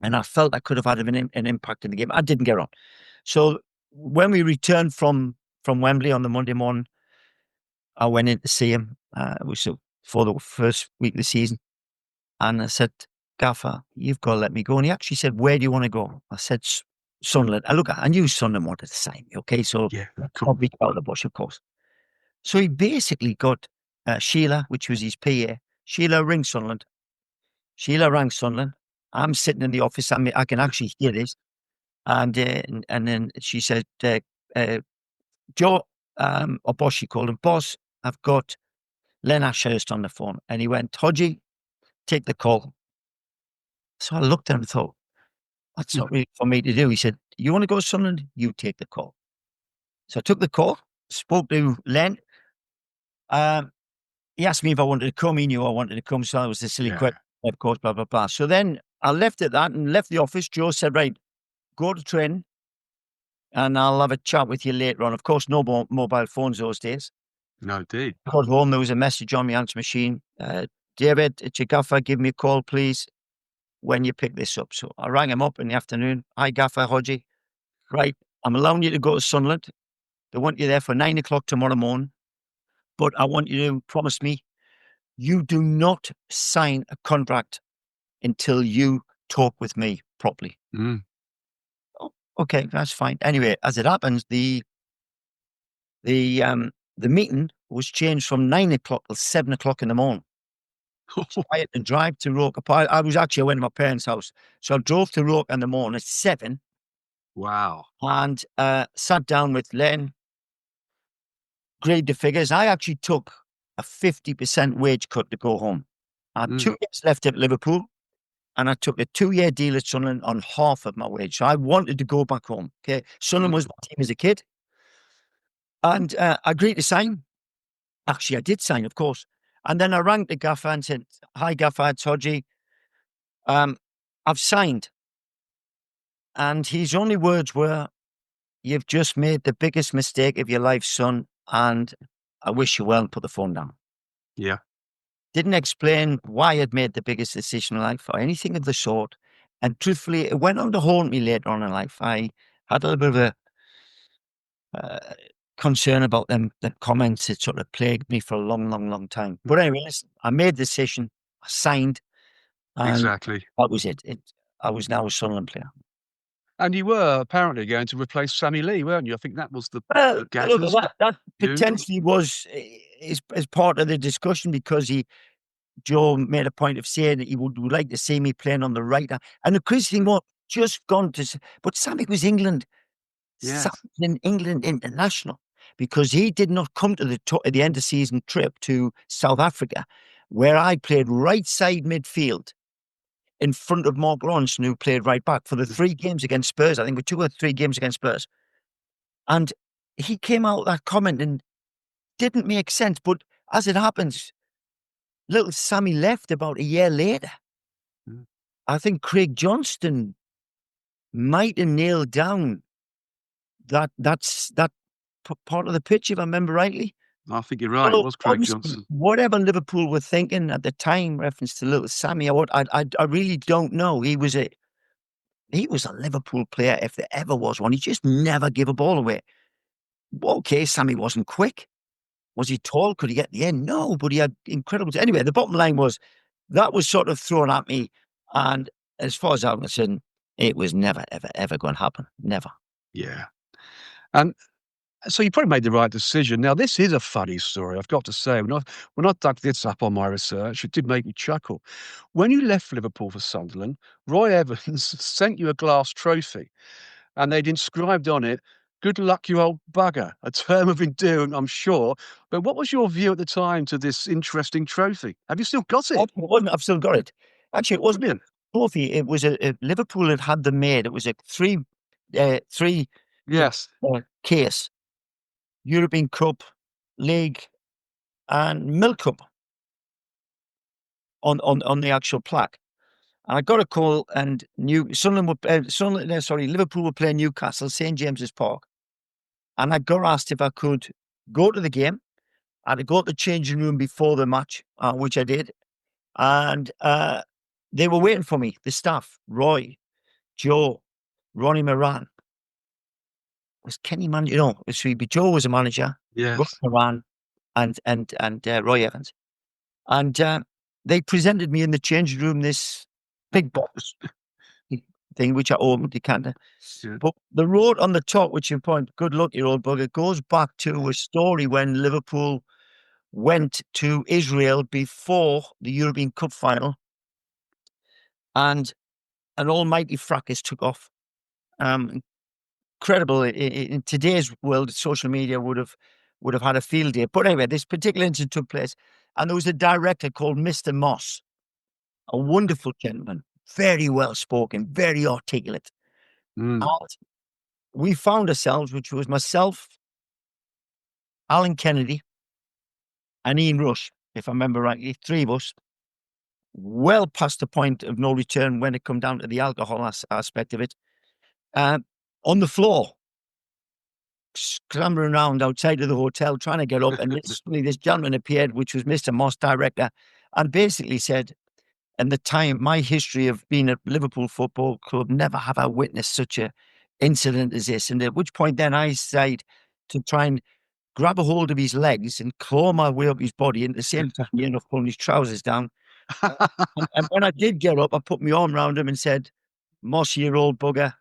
And I felt I could have had an impact in the game. I didn't get on. So when we returned from Wembley on the Monday morning, I went in to see him. It was for the first week of the season. And I said, Gaffer, you've got to let me go. And he actually said, where do you want to go? I said, Sunderland. I knew Sunderland wanted to sign me, okay? So Yeah, I'll be out of the bush, of course. So he basically got Sheila, which was his PA. Sheila rings Sunderland. Sheila rang Sunderland. I'm sitting in the office. I can actually hear this. And then she said, Joe, or boss, she called him, boss, I've got Len Ashurst on the phone. And he went, Hodgie, take the call. So I looked at him and thought, that's not really for me to do. He said, you want to go to Sunderland? You take the call. So I took the call, spoke to Len. He asked me if I wanted to come. He knew I wanted to come. So that was the silly question, of course, blah, blah, blah. So then I left at that and left the office. Joe said, right, go to training and I'll have a chat with you later on. Of course, no mobile phones those days. No, indeed. I got home, there was a message on my answer machine. David, it's your gaffer, give me a call, please, when you pick this up. So I rang him up in the afternoon. Hi, Gaffer, Hodgie. Right, I'm allowing you to go to Sunderland. They want you there for 9 o'clock tomorrow morning. But I want you to promise me you do not sign a contract until you talk with me properly. Mm. Oh, okay, that's fine. Anyway, as it happens, the meeting was changed from 9 o'clock till 7 o'clock in the morning. So I had to drive to Roke. I went to my parents' house. So I drove to Roke in the morning at 7. Wow. And sat down with Len, agreed the figures. I actually took a 50% wage cut to go home. I had 2 years left at Liverpool, and I took a 2-year deal at Sunderland on half of my wage. So I wanted to go back home. Okay, Sunderland was my team as a kid. And I agreed to sign. Actually, I did sign, of course. And then I rang the gaffer and said, hi, Gaffer, it's Hodgie. I've signed. And his only words were, you've just made the biggest mistake of your life, son, and I wish you well, and put the phone down. Yeah. Didn't explain why I'd made the biggest decision in life or anything of the sort. And truthfully, it went on to haunt me later on in life. I had a little bit of concern about them, the comments. It sort of plagued me for a long, long, long time. But anyway, listen, I made the decision, I signed, and Exactly. that was it. I was now a Sunderland player. And you were apparently going to replace Sammy Lee, weren't you? I think that was the Well, gag. look, Was that you? potentially was is part of the discussion, because Joe made a point of saying that he would like to see me playing on the right. And the crazy thing was, just gone to, but Sammy was England. Yes. Sammy's an England international, because he did not come to the end of season trip to South Africa, where I played right side midfield in front of Mark Ronson, who played right back for the 3 games against Spurs. I think with 2 or 3 games against Spurs. And he came out with that comment and didn't make sense. But as it happens, little Sammy left about a year later. Mm. I think Craig Johnston might have nailed down that part of the pitch, if I remember rightly. I think you're right. It was Craig Johnson. Whatever Liverpool were thinking at the time, reference to little Sammy, I really don't know. He was a Liverpool player, if there ever was one. He just never gave a ball away. Okay, Sammy wasn't quick. Was he tall? Could he get the end? No, but he had incredible. Anyway, the bottom line was that was sort of thrown at me, and as far as I'm concerned, it was never, ever, ever going to happen. Never. Yeah. And so you probably made the right decision. Now, this is a funny story, I've got to say. When I dug this up on my research, it did make me chuckle. When you left Liverpool for Sunderland, Roy Evans sent you a glass trophy, and they'd inscribed on it, "Good luck, you old bugger," a term of endearment, I'm sure. But what was your view at the time to this interesting trophy? Have you still got it? It wasn't. I've still got it. Actually, it wasn't Brilliant. a trophy. It was a Liverpool had them made. It was a three Yes. case: European Cup, League, and Milk Cup on the actual plaque. And I got a call, and Liverpool were playing Newcastle, St James's Park, and I got asked if I could go to the game. I had to go to the changing room before the match, which I did, and they were waiting for me. The staff: Roy, Joe, Ronnie Moran, was Kenny manager? No, it should be Joe was a manager. Yes. Ronnie Moran and Roy Evans, and they presented me in the changing room this big box thing, which I opened, decanter. Yeah. But the road on the top, which you point, "Good luck, you old bugger," goes back to a story when Liverpool went to Israel before the European Cup final, and an almighty fracas took off. Incredible. In today's world, social media would have had a field day. But anyway, this particular incident took place, and there was a director called Mr. Moss, a wonderful gentleman, very well spoken, very articulate. Mm. And we found ourselves, which was myself, Alan Kennedy, and Ian Rush, if I remember rightly, 3 of us, well past the point of no return when it come down to the alcohol aspect of it, on the floor, scrambling around outside of the hotel, trying to get up. And suddenly this gentleman appeared, which was Mr. Moss, director, and basically said, "In the time, my history of being at Liverpool Football Club, never have I witnessed such a incident as this." And at which point then I decided to try and grab a hold of his legs and claw my way up his body, and at the same time, pulling his trousers down. And when I did get up, I put my arm around him and said, "Moss, you old bugger,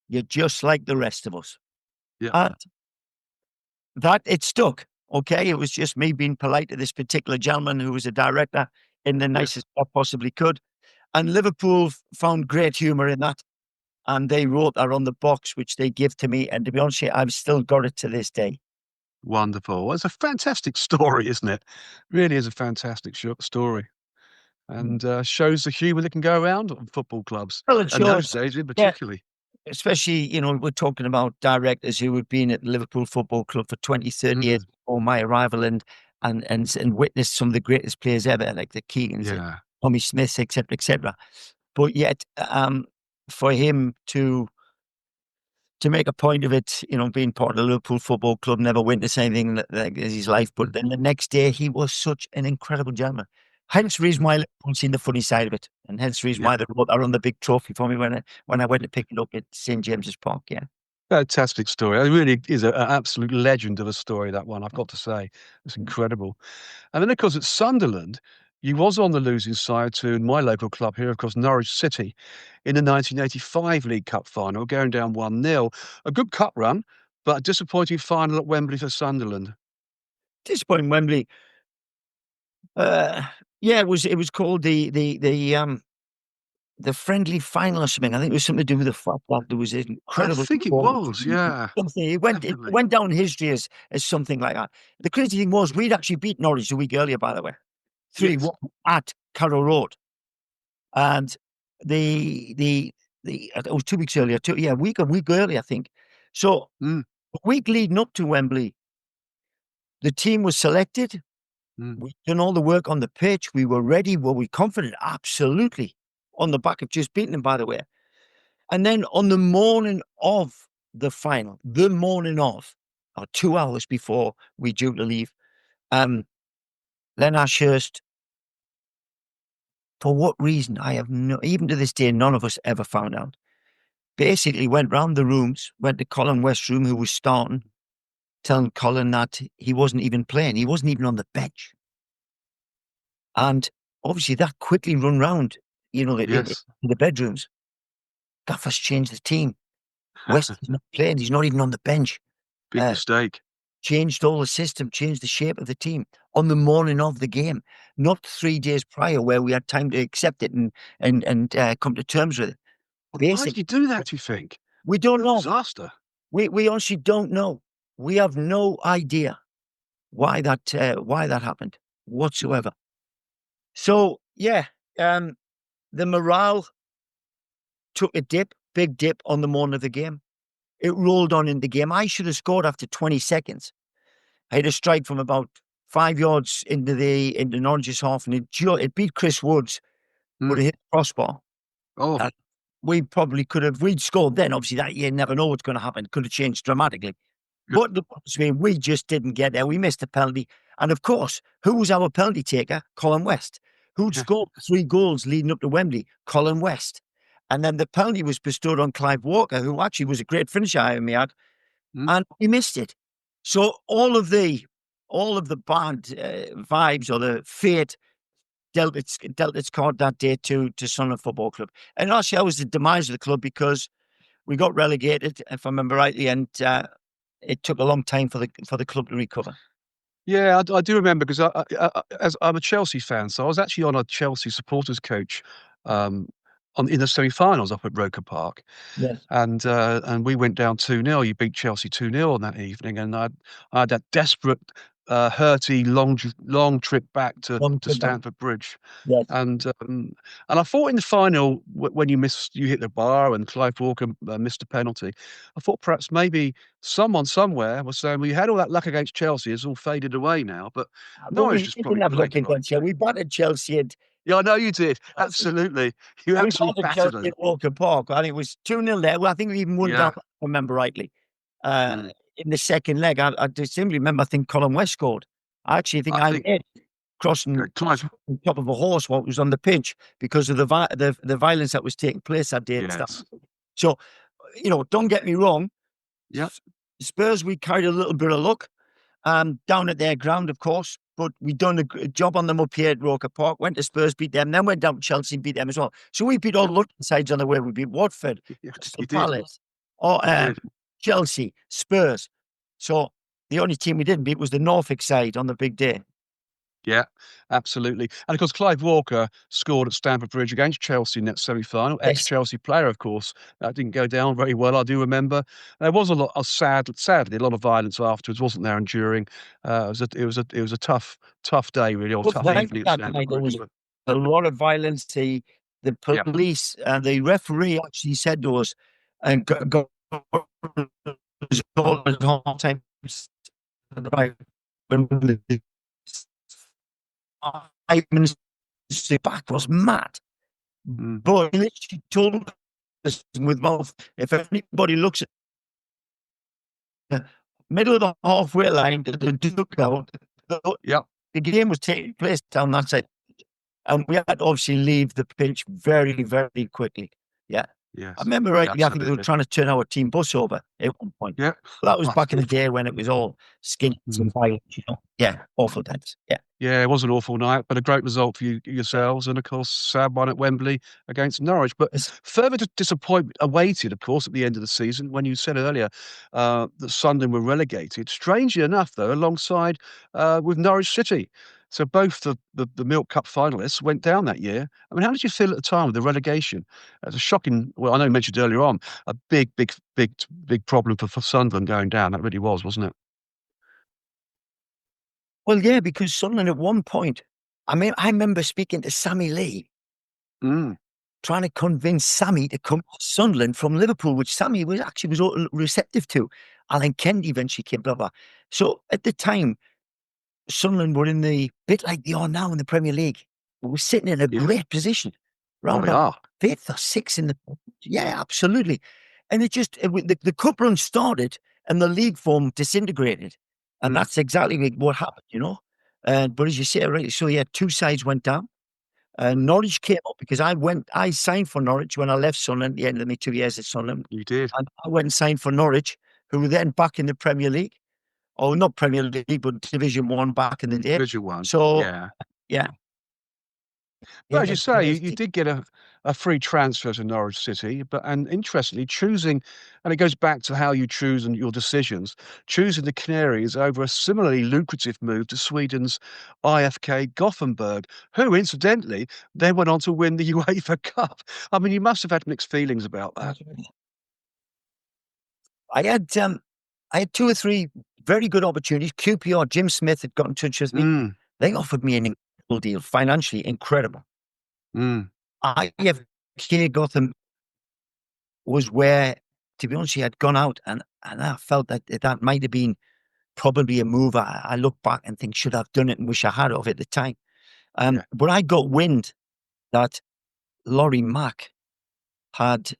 you're just like the rest of us." Yeah. And that it stuck. Okay, it was just me being polite to this particular gentleman who was a director in the nicest way I possibly could. And Liverpool found great humour in that, and they wrote that on the box, which they give to me. And to be honest with you, I've still got it to this day. Wonderful. Well, it's a fantastic story, isn't it? Really is a fantastic story, and shows the humour that can go around on football clubs. Well, it And those shows, days, particularly. especially, we're talking about directors who had been at Liverpool Football Club for 20, 30 years before my arrival, and witnessed some of the greatest players ever, like the Keegans, and Tommy Smiths, etc., etc. But yet, for him to make a point of it, being part of the Liverpool Football Club, never witnessed anything like his life. But then the next day, he was such an incredible gentleman. Hence the reason why Liverpool seen the funny side of it, and hence the reason why they wrote that on the big trophy for me when I went to pick it up at St James's Park. Yeah. Fantastic story. It really is an absolute legend of a story, that one, I've got to say. It's incredible. And then, of course, at Sunderland, you was on the losing side to my local club here, of course, Norwich City, in the 1985 League Cup final, going down 1-0. A good cup run, but a disappointing final at Wembley for Sunderland. Disappointing Wembley. Yeah, it was called the friendly final or something. I think it was something to do with the fact that there was an I incredible think it was, yeah, something. It definitely. went down in history as something like that. The crazy thing was we'd actually beat Norwich a week earlier, by the way, 3-1 Yes. at Carrow Road, and the it was 2 weeks earlier, a week early, I think. So Mm, a week leading up to Wembley, the team was selected. mm, We'd done all the work on the pitch. We were ready. Were we confident? Absolutely. On the back of just beating them, by the way. And then on the morning of the final, or 2 hours before we due to leave, Len Ashurst, for what reason, I have even to this day, none of us ever found out. Basically went round the rooms, went to Colin West's room, who was starting, telling Colin that he wasn't even playing. He wasn't even on the bench. And obviously that quickly run round, in yes. the bedrooms. Gaffer's changed the team. West is not playing. He's not even on the bench. Big mistake. Changed all the system, changed the shape of the team on the morning of the game, not 3 days prior where we had time to accept it and come to terms with it. Why did you do that, do you think? We don't What a know. disaster. We honestly don't know. We have no idea why that happened whatsoever. So yeah, the morale took a big dip on the morning of the game. It rolled on in the game. I should have scored after 20 seconds. I had a strike from about 5 yards into Norwich's half, and it beat Chris Woods, but Mm. it hit the crossbar. Oh, We probably could have, we'd scored then. Obviously, that you never know what's going to happen. Could have changed dramatically. good. But we just didn't get there. We missed a penalty. And of course, who was our penalty taker? Colin West. Who'd Yeah. scored 3 goals leading up to Wembley? Colin West. And then the penalty was bestowed on Clive Walker, who actually was a great finisher, I may add, Mm. and we missed it. So all of the bad vibes or the fate dealt its card that day to Sunderland Football Club. And actually, that was the demise of the club because we got relegated, if I remember rightly, and it took a long time for the club to recover. Yeah, I do remember because as I'm a Chelsea fan, so I was actually on a Chelsea supporters coach in the semi-finals up at Roker Park, Yes. and we went down 2-0. You beat Chelsea 2-0 on that evening, and I had that desperate, hurty long trip back to Long trip back. Stamford Bridge, Yes. and I thought in the final when you hit the bar and Clive Walker missed a penalty, I thought perhaps maybe someone somewhere was saying, "Well, you had all that luck against Chelsea; it's all faded away now." But But Norwich we just didn't probably have played luck the right against you. game. We battered Chelsea at Yeah, I know you did. Absolutely, you we absolutely battered battered Chelsea them. at Walker Park. I think it was 2-0 there. Well, I think we even won down, Yeah. if I remember rightly. Uh, Mm. in the second leg, I distinctly remember, I think Colin West scored. I actually think I I think led crossing Clive. on top of a horse while it was on the pitch because of the violence that was taking place that day and stuff. Yes. So, don't get me wrong. Yeah. Spurs, we carried a little bit of luck down at their ground, of course, but we done a good job on them up here at Roker Park. Went to Spurs, beat them, then went down to Chelsea and beat them as well. So we beat all the London sides on the way. We beat Watford, Yes, Crystal you did. Palace, or You did. Chelsea, Spurs. So the only team we didn't beat was the Norfolk side on the big day. Yeah, absolutely. And of course, Clive Walker scored at Stamford Bridge against Chelsea in that semi-final. Yes. Ex-Chelsea player, of course. That didn't go down very well, I do remember. There was a lot of sadly, a lot of violence afterwards, wasn't there? And during, it was a tough day, really, or But tough like evening at that Stamford night, there Bridge. was But a lot of violence. The yeah, police and the referee actually said to us, and got all the whole time, right, when the 5 minutes back was mad. mm, But he literally told us with mouth, if anybody looks at the middle of the halfway line, the dugout, yeah, the game was taking place down that side. And we had to obviously leave the pitch very, very quickly. Yeah. I Yes. remember rightly, I think they were Absolutely. trying to turn our team bus over at one point. Yeah. Well, that was Oh, back in the day when it was all skins and fires, Yeah, awful times. Yeah. Yeah, it was an awful night, but a great result for yourselves, and of course, sad one at Wembley against Norwich. But further disappointment awaited, of course, at the end of the season when you said earlier that Sunderland were relegated. Strangely enough, though, alongside with Norwich City. So both the Milk Cup finalists went down that year. I mean, how did you feel at the time with the relegation? It's a shocking. Well, I know you mentioned earlier on a big problem for Sunderland going down. That really was, wasn't it? Well, yeah, because Sunderland at one point, I mean, I remember speaking to Sammy Lee, Mm. trying to convince Sammy to come to Sunderland from Liverpool, which Sammy was all receptive to. Alan Kent eventually came, blah, blah. So at the time, Sunderland were in the bit like they are now in the Premier League. We were sitting in a Yeah. great position, Oh, round we about are. fifth or sixth in the. Yeah, absolutely. And the cup run started and the league form disintegrated, and that's exactly what happened. But as you say, right, so yeah, two sides went down. Norwich came up because I signed for Norwich when I left Sunderland at the end of my 2 years at Sunderland. You did. And I went and signed for Norwich, who were then back in the Premier League. Oh, not Premier League, but Division 1 back in the day. Division 1. So, Yeah. yeah. But as Yeah, you say, you did get a free transfer to Norwich City, and interestingly, choosing, and it goes back to how you choose and your decisions, choosing the Canaries over a similarly lucrative move to Sweden's IFK Gothenburg, who incidentally then went on to win the UEFA Cup. I mean, you must have had mixed feelings about that. I had two or three very good opportunities. QPR, Jim Smith had got in touch with me. Mm, They offered me an incredible deal, financially incredible. mm, IFK Gotham was where, to be honest, he had gone out, and I felt that might have been probably a move. I look back and think, should I have done it, and wish I had of at the time. yeah. But I got wind that Laurie Mack had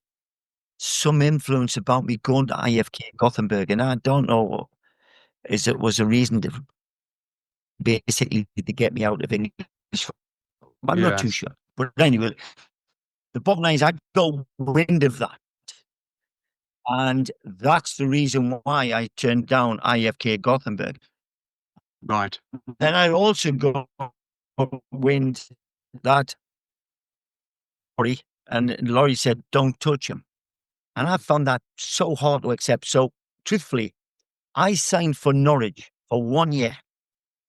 some influence about me going to IFK Gothenburg, and I don't know if it was a reason to basically to get me out of English. I'm not too Yes. sure. But anyway, the bottom line is I got wind of that. And that's the reason why I turned down IFK Gothenburg. Right. Then I also got wind that Laurie, and Laurie said, don't touch him. And I found that so hard to accept. So truthfully, I signed for Norwich for 1 year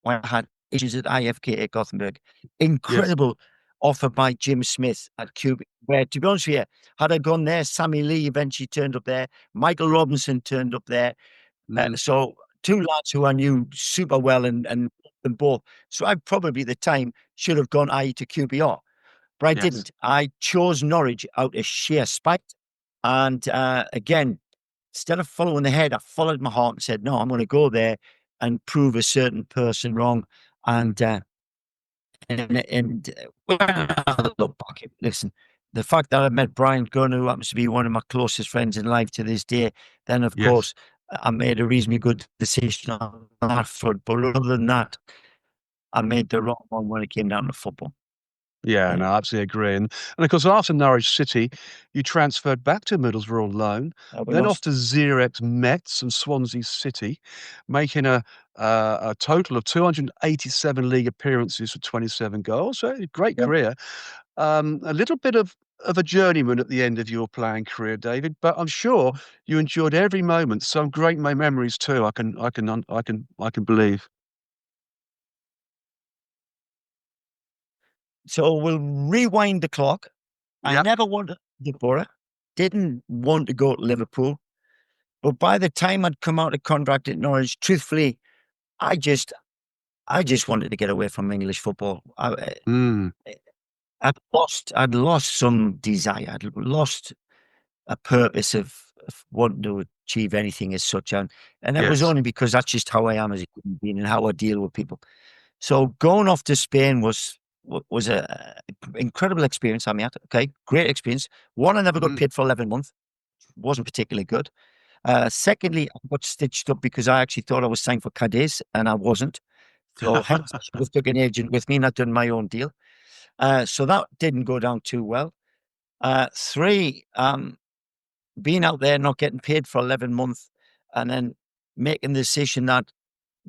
when I had issues at IFK at Gothenburg. Incredible offer by Jim Smith at Cuba. Where, to be honest with you, had I gone there, Sammy Lee eventually turned up there. Michael Robinson turned up there. So two lads who I knew super well and both. So I probably at the time should have gone to QPR, but I didn't. I chose Norwich out of sheer spite. And again, instead of following the head, I followed my heart and said, no, I'm going to go there and prove a certain person wrong. And when I look back, listen, the fact that I met Brian Gunn, who happens to be one of my closest friends in life to this day, then of course I made a reasonably good decision on that front. But other than that, I made the wrong one when it came down to football. Yeah, no, I absolutely agree. And of course, after Norwich City, you transferred back to Middlesbrough on loan, then off to Xerez Metz and Swansea City, making a total of 287 league appearances for 27 goals. So a great career. A little bit of a journeyman at the end of your playing career, David, but I'm sure you enjoyed every moment. Some great memories too. I can believe. So we'll rewind the clock. I Yep. never wanted to Borough, didn't want to go to Liverpool. But by the time I'd come out of contract at Norwich, truthfully, I just wanted to get away from English football. I'd lost some desire. I'd lost a purpose of wanting to achieve anything as such. And it was only because that's just how I am as a human being and how I deal with people. So going off to Spain was a incredible experience. I mean, okay, great experience. One, I never got paid for 11 months. Wasn't particularly good. Secondly, I got stitched up because I actually thought I was signed for Cadiz and I wasn't. So hence I should have took an agent with me and I'd done my own deal. So that didn't go down too well. Three, being out there not getting paid for 11 months and then making the decision that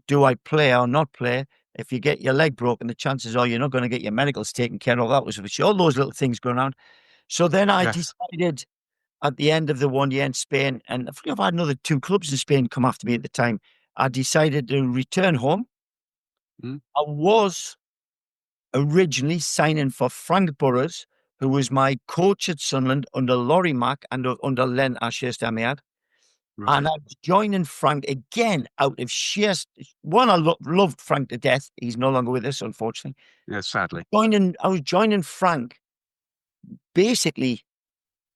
do I play or not play? If you get your leg broken, the chances are you're not going to get your medicals taken care of. That was all those little things going on. So then I Yes. decided at the end of the 1 year in Spain, and I think I've had another 2 clubs in Spain come after me at the time. I decided to return home. Mm, I was originally signing for Frank Burrows, who was my coach at Sunderland under Laurie Mack and under Len Ashurst-Amiad. And right. I was joining Frank again out of sheer one. I loved Frank to death. He's no longer with us, unfortunately. Yeah, sadly. I was joining Frank basically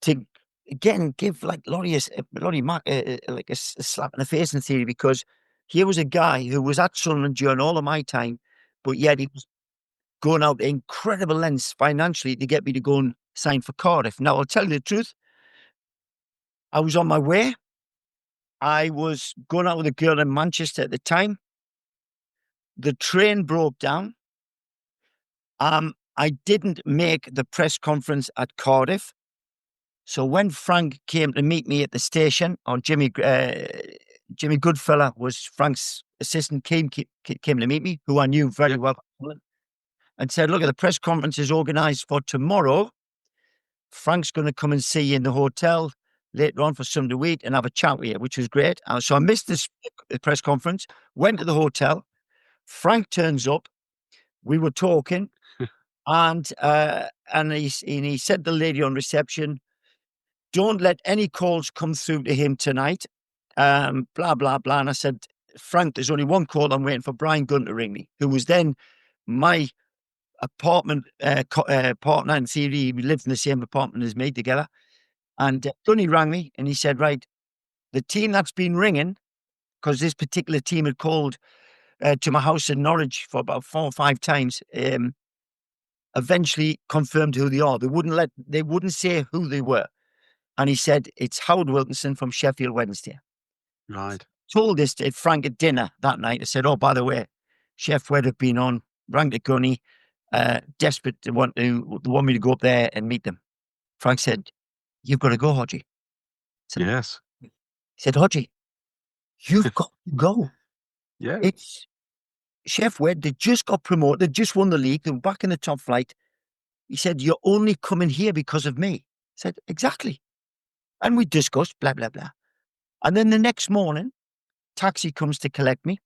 to again give like Laurie Mack like a slap in the face in theory, because here was a guy who was at Sunderland during all of my time, but yet he was going out incredible lengths financially to get me to go and sign for Cardiff. Now, I'll tell you the truth. I was on my way. I was going out with a girl in Manchester at the time. The train broke down. I didn't make the press conference at Cardiff. So when Frank came to meet me at the station, or Jimmy Goodfella was Frank's assistant, came to meet me, who I knew very Yeah. well, and said, look, the press conference is organised for tomorrow. Frank's going to come and see you in the hotel later on for something to eat and have a chat with you, which was great. So I missed this press conference, went to the hotel. Frank turns up. We were talking, and he said to the lady on reception, don't let any calls come through to him tonight. Blah, blah, blah. And I said, Frank, there's only one call. I'm waiting for Brian Gunn to ring me, who was then my apartment partner in theory. We lived in the same apartment as me together. And Gunny rang me and he said, right, the team that's been ringing, because this particular team had called to my house in Norwich for about 4 or 5 times, eventually confirmed who they are. They wouldn't say who they were. And he said, it's Howard Wilkinson from Sheffield Wednesday. Right. Told this to Frank at dinner that night. I said, oh, by the way, Chef Wed have been on, rang to Gunny, desperate to want me to go up there and meet them. Frank said, you've got to go, Hodgie. Yes. He said, Hodgie, you've got to go. Yeah. It's Chef Wed. They just got promoted. They just won the league. They were back in the top flight. He said, you're only coming here because of me. I said, exactly. And we discussed blah, blah, blah. And then the next morning, taxi comes to collect me.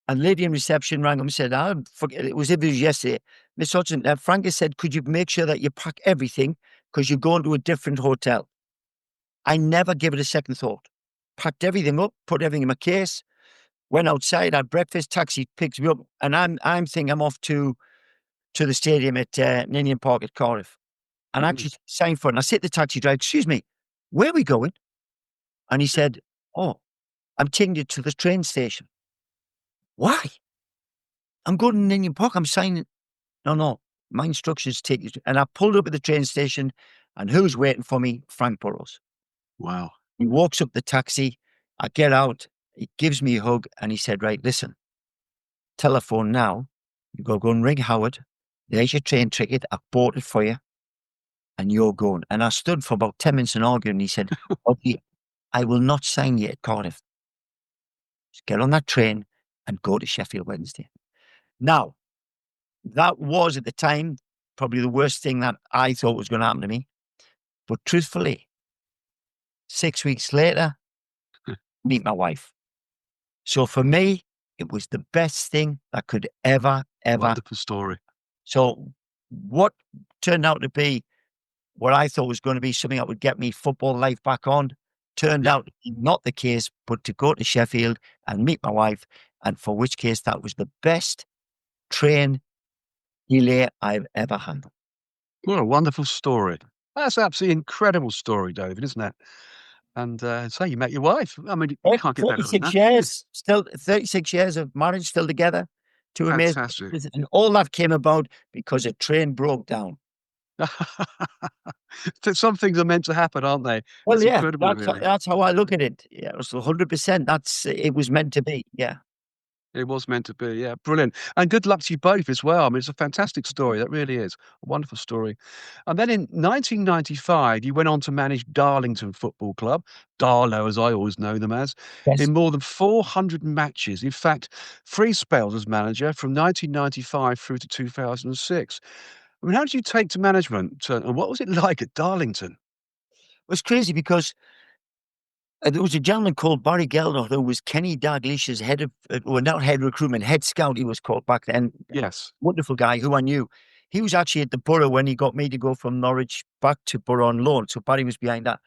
And lady in reception rang him and said, I forget, it was yesterday. Miss Hodgson, Frank has said, could you make sure that you pack everything because you're going to a different hotel? I never gave it a second thought. Packed everything up, put everything in my case, went outside, had breakfast, taxi picks me up, and I'm thinking I'm off to the stadium at Ninian Park at Cardiff. And I Mm. actually signed for it. And I said to the taxi driver, excuse me, where are we going? And he said, oh, I'm taking you to the train station. Why? I'm going to Ninian Park. I'm signing. No. My instructions take you to. And I pulled up at the train station, and who's waiting for me? Frank Burrows. Wow. He walks up the taxi. I get out. He gives me a hug, and he said, right, listen, telephone now. You go and ring Howard. There's your train ticket. I bought it for you. And you're going. And I stood for about 10 minutes and arguing. And he said, okay, I will not sign you at Cardiff. Just get on that train and go to Sheffield Wednesday. Now, that was at the time probably the worst thing that I thought was going to happen to me. But truthfully, 6 weeks later, meet my wife. So for me, it was the best thing that could ever. Wonderful story. So what turned out to be what I thought was going to be something that would get me football life back on turned out to be not the case, but to go to Sheffield and meet my wife, and for which case that was the best train delay I've ever had. What a wonderful story. That's absolutely incredible story, David, isn't it? And so you met your wife. I mean, you can't get better than 36 that. years, still 36 years of marriage, still together. Two amazing, Fantastic. and all that came about because a train broke down. Some things are meant to happen, aren't they? Well, It's yeah, incredible, really. that's how I look at it. Yeah, it was 100%. It was meant to be. Yeah. It was meant to be, yeah, brilliant. And good luck to you both as well. I mean, it's a fantastic story, that really is. A wonderful story. And then in 1995, you went on to manage Darlington Football Club, Darlow as I always know them as, Yes. in more than 400 matches. In fact, 3 spells as manager from 1995 through to 2006. I mean, how did you take to management, and what was it like at Darlington? It was crazy because there was a gentleman called Barry Gelder who was Kenny Dalglish's head of, well, not head recruitment, head scout he was called back then. Yes. Wonderful guy who I knew. He was actually at the Borough when he got me to go from Norwich back to Borough on loan. So Barry was behind that.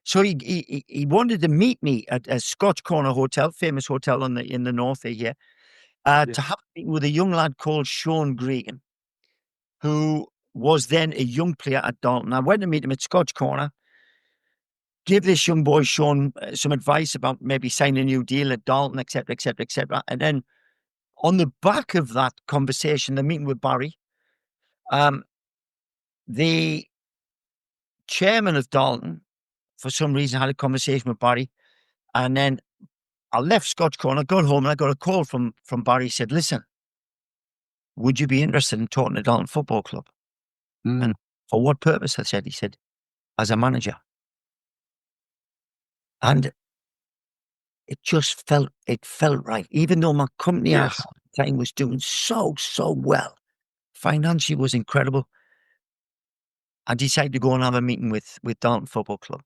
So he wanted to meet me at a Scotch Corner Hotel, famous hotel in the north here, Yeah. to have a meeting with a young lad called Sean Gregan, who was then a young player at Darlington. I went to meet him at Scotch Corner, give this young boy, Sean, some advice about maybe signing a new deal at Darlington, etc., etc., etc. And then on the back of that conversation, the meeting with Barry, the chairman of Darlington, for some reason, had a conversation with Barry. And then I left Scotch Corner, got home, and I got a call from Barry. He said, listen, would you be interested in talking to Darlington Football Club? Mm. And for what purpose? I said, he said, as a manager. And it felt right. Even though my company at Yes. the time was doing so well, financially was incredible. I decided to go and have a meeting with Darlington Football Club.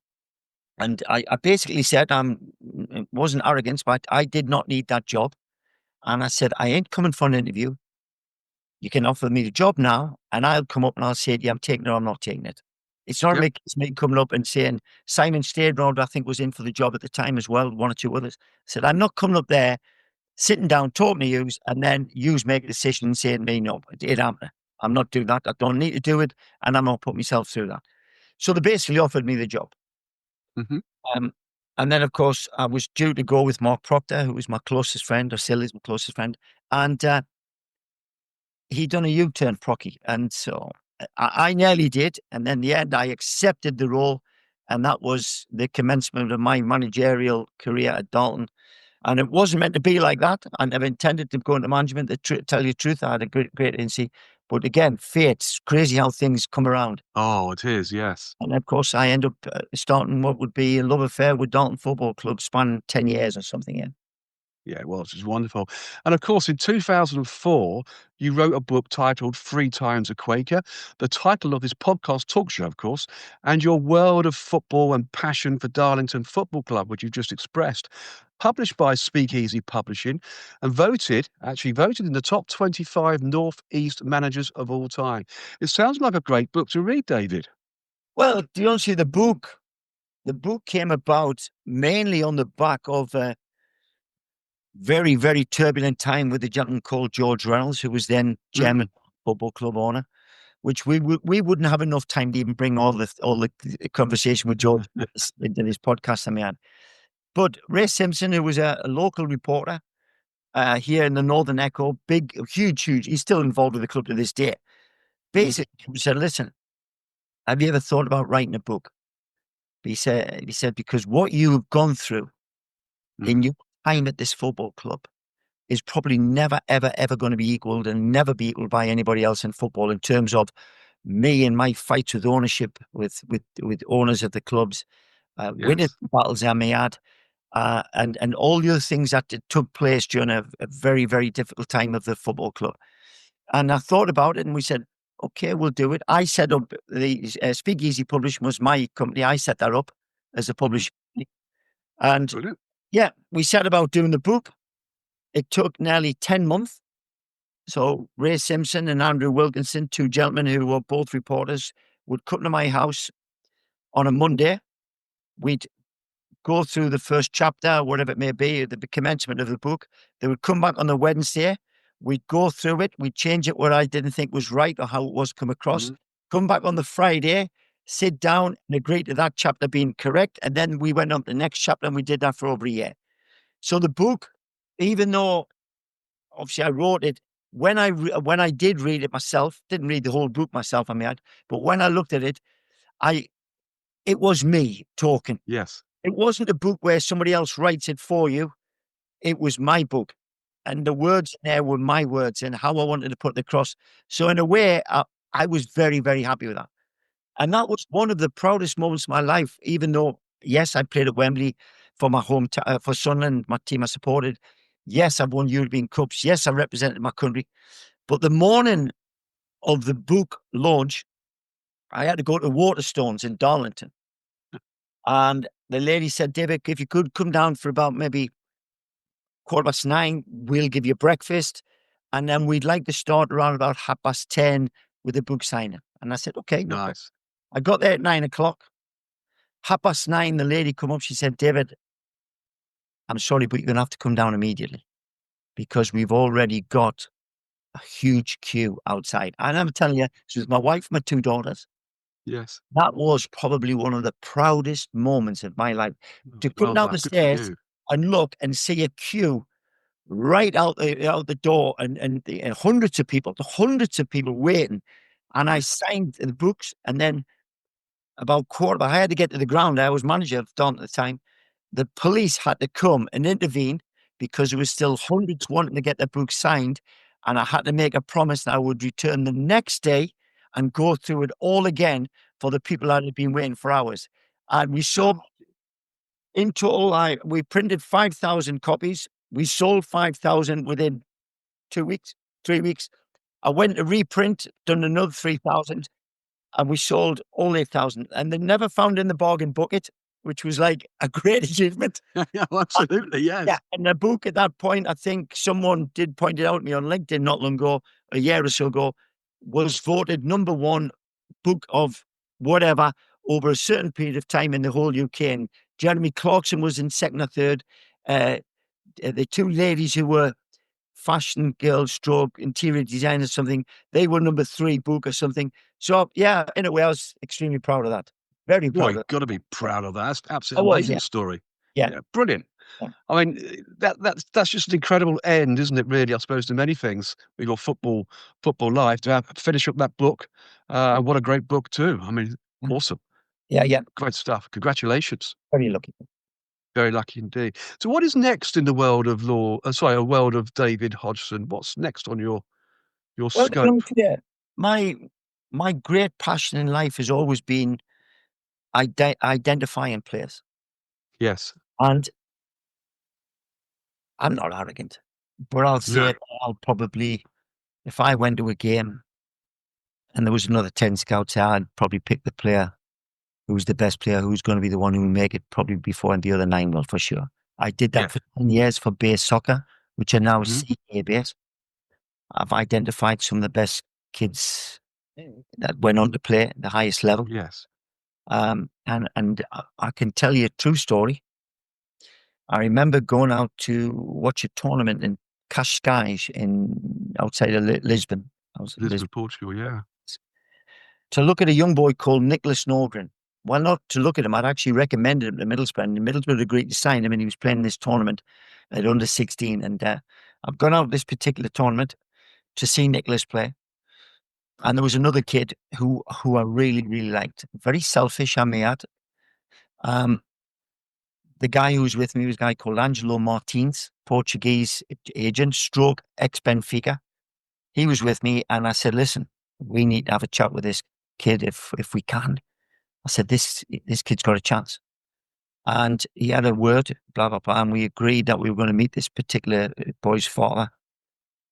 And I basically said, it wasn't arrogance, but I did not need that job. And I said, I ain't coming for an interview. You can offer me the job now, and I'll come up and I'll say, yeah, I'm taking it or I'm not taking it. It's not Yep. like it's me coming up and saying, Simon Staderound, I think, was in for the job at the time as well, one or two others. I said, I'm not coming up there, sitting down, talking to yous, and then yous make a decision and saying to me, no, it happened. I'm not doing that. I don't need to do it, and I'm not put myself through that. So they basically offered me the job. Mhm. Um, and then, of course, I was due to go with Mark Proctor, who was my closest friend, or still is my closest friend. And he'd done a U-turn, Procky. And so I nearly did. And then in the end, I accepted the role. And that was the commencement of my managerial career at Darlington. And it wasn't meant to be like that. I never intended to go into management. To tell you the truth, I had a great agency. But again, fate's crazy how things come around. Oh, it is, yes. And of course, I end up starting what would be a love affair with Darlington Football Club, spanning 10 years or something. Yeah. Yeah, it was. It was wonderful. And of course, in 2004, you wrote a book titled Three Times a Quaker, the title of this podcast talk show, of course, and your world of football and passion for Darlington Football Club, which you've just expressed. Published by Speakeasy Publishing and actually voted in the top 25 North East managers of all time. It sounds like a great book to read, David. Well, to be honest with you, the book came about mainly on the back of a very, very turbulent time with a gentleman called George Reynolds, who was then chairman football club owner, which we wouldn't have enough time to even bring all the conversation with George into this podcast that we had. But Ray Simpson, who was a local reporter here in the Northern Echo, huge, he's still involved with the club to this day. Basically, said, listen, have you ever thought about writing a book? He said, because what you've gone through in your time at this football club is probably never, ever, ever going to be equaled and never be equaled by anybody else in football in terms of me and my fights with ownership, with owners of the clubs, winning Yes. battles I may add, and all the other things that took place during a very, very difficult time of the football club. And I thought about it and we said, okay, we'll do it. I set up the Speakeasy Publishing was my company. I set that up as a publisher. And Brilliant. yeah, we set about doing the book. It took nearly 10 months. So Ray Simpson and Andrew Wilkinson, two gentlemen who were both reporters, would come to my house on a Monday. We'd go through the first chapter, whatever it may be, at the commencement of the book. They would come back on the Wednesday. We'd go through it. We'd change it where I didn't think was right or how it was come across. Come back on the Friday, sit down and agree to that chapter being correct. And then we went on to the next chapter and we did that for over a year. So the book, even though obviously I wrote it, when I did read it myself, didn't read the whole book myself, I mean, but when I looked at it, it was me talking. Yes. It wasn't a book where somebody else writes it for you. It was my book. and the words there were my words and how I wanted to put the cross. So in a way, I was very, very happy with that. And that was one of the proudest moments of my life, even though, yes, I played at Wembley for my for Sunderland, my team I supported. Yes, I've won European Cups. Yes, I represented my country. But the morning of the book launch, I had to go to Waterstones in Darlington. And the lady said, David, if you could come down for about maybe 9:15, we'll give you breakfast. And then we'd like to start around about 10:30 with the book signing. And I said, okay, no problem. Nice. I got there at 9:00. 9:30, the lady come up. She said, David, I'm sorry, but you're going to have to come down immediately because we've already got a huge queue outside. And I'm telling you, this was my wife, my two daughters. Yes. That was probably one of the proudest moments of my life. To come Well down done. the Good for stairs you. and look and see a queue right out the door and hundreds of people waiting. And I signed the books, and then about I had to get to the ground. I was manager of Darlington at the time. The police had to come and intervene because there was still hundreds wanting to get their books signed. And I had to make a promise that I would return the next day and go through it all again for the people that had been waiting for hours. And we sold, in total, we printed 5,000 copies. We sold 5,000 within 2 weeks, 3 weeks. I went to reprint, done another 3,000, and we sold all 8,000. And they never found in the bargain bucket, which was like a great achievement. Yeah, absolutely, yes. Yeah, and the book at that point, I think someone did point it out to me on LinkedIn not long ago, a year or so ago, was voted #1 book of whatever over a certain period of time in the whole UK. And Jeremy Clarkson was in second or third. The two ladies who were fashion girls stroke interior design or something, they were #3 book or something. So yeah, in a way, I was extremely proud of that. Very proud Boy, of you've it. got to be proud of that. That's an I absolutely was, amazing yeah. story. Yeah. Yeah, brilliant. Yeah. I mean, that's just an incredible end, isn't it? Really, I suppose to many things with your football life to finish up that book. And what a great book too. I mean, awesome, Yeah, yeah. great stuff. Congratulations. Very lucky. Very lucky indeed. So, what is next in the world of a world of David Hodgson? What's next on your Well, scope? my great passion in life has always been identifying players. Yes. And I'm not arrogant, but I'll say No. I'll probably, if I went to a game and there was another 10 scouts there, I'd probably pick the player who's the best player, who's going to be the one who will make it probably before the other 9 will, for sure. I did that Yeah. for 10 years for base soccer, which are now Mhm. CA base. I've identified some of the best kids that went on to play at the highest level. Yes. And I can tell you a true story. I remember going out to watch a tournament in Cascais outside of Lisbon. I was in Lisbon, Lisbon. Portugal. Yeah. To look at a young boy called Nicholas Norgren. Well, not to look at him, I'd actually recommended him to Middlesbrough, and Middlesbrough agreed to sign him, and he was playing this tournament at under 16. And I've gone out this particular tournament to see Nicholas play. And there was another kid who I really, really liked. Very selfish, I may add. The guy who was with me was a guy called Angelo Martins, Portuguese agent, stroke ex-Benfica. He was with me, and I said, listen, we need to have a chat with this kid if we can. I said, this kid's got a chance. And he had a word, blah, blah, blah, and we agreed that we were going to meet this particular boy's father.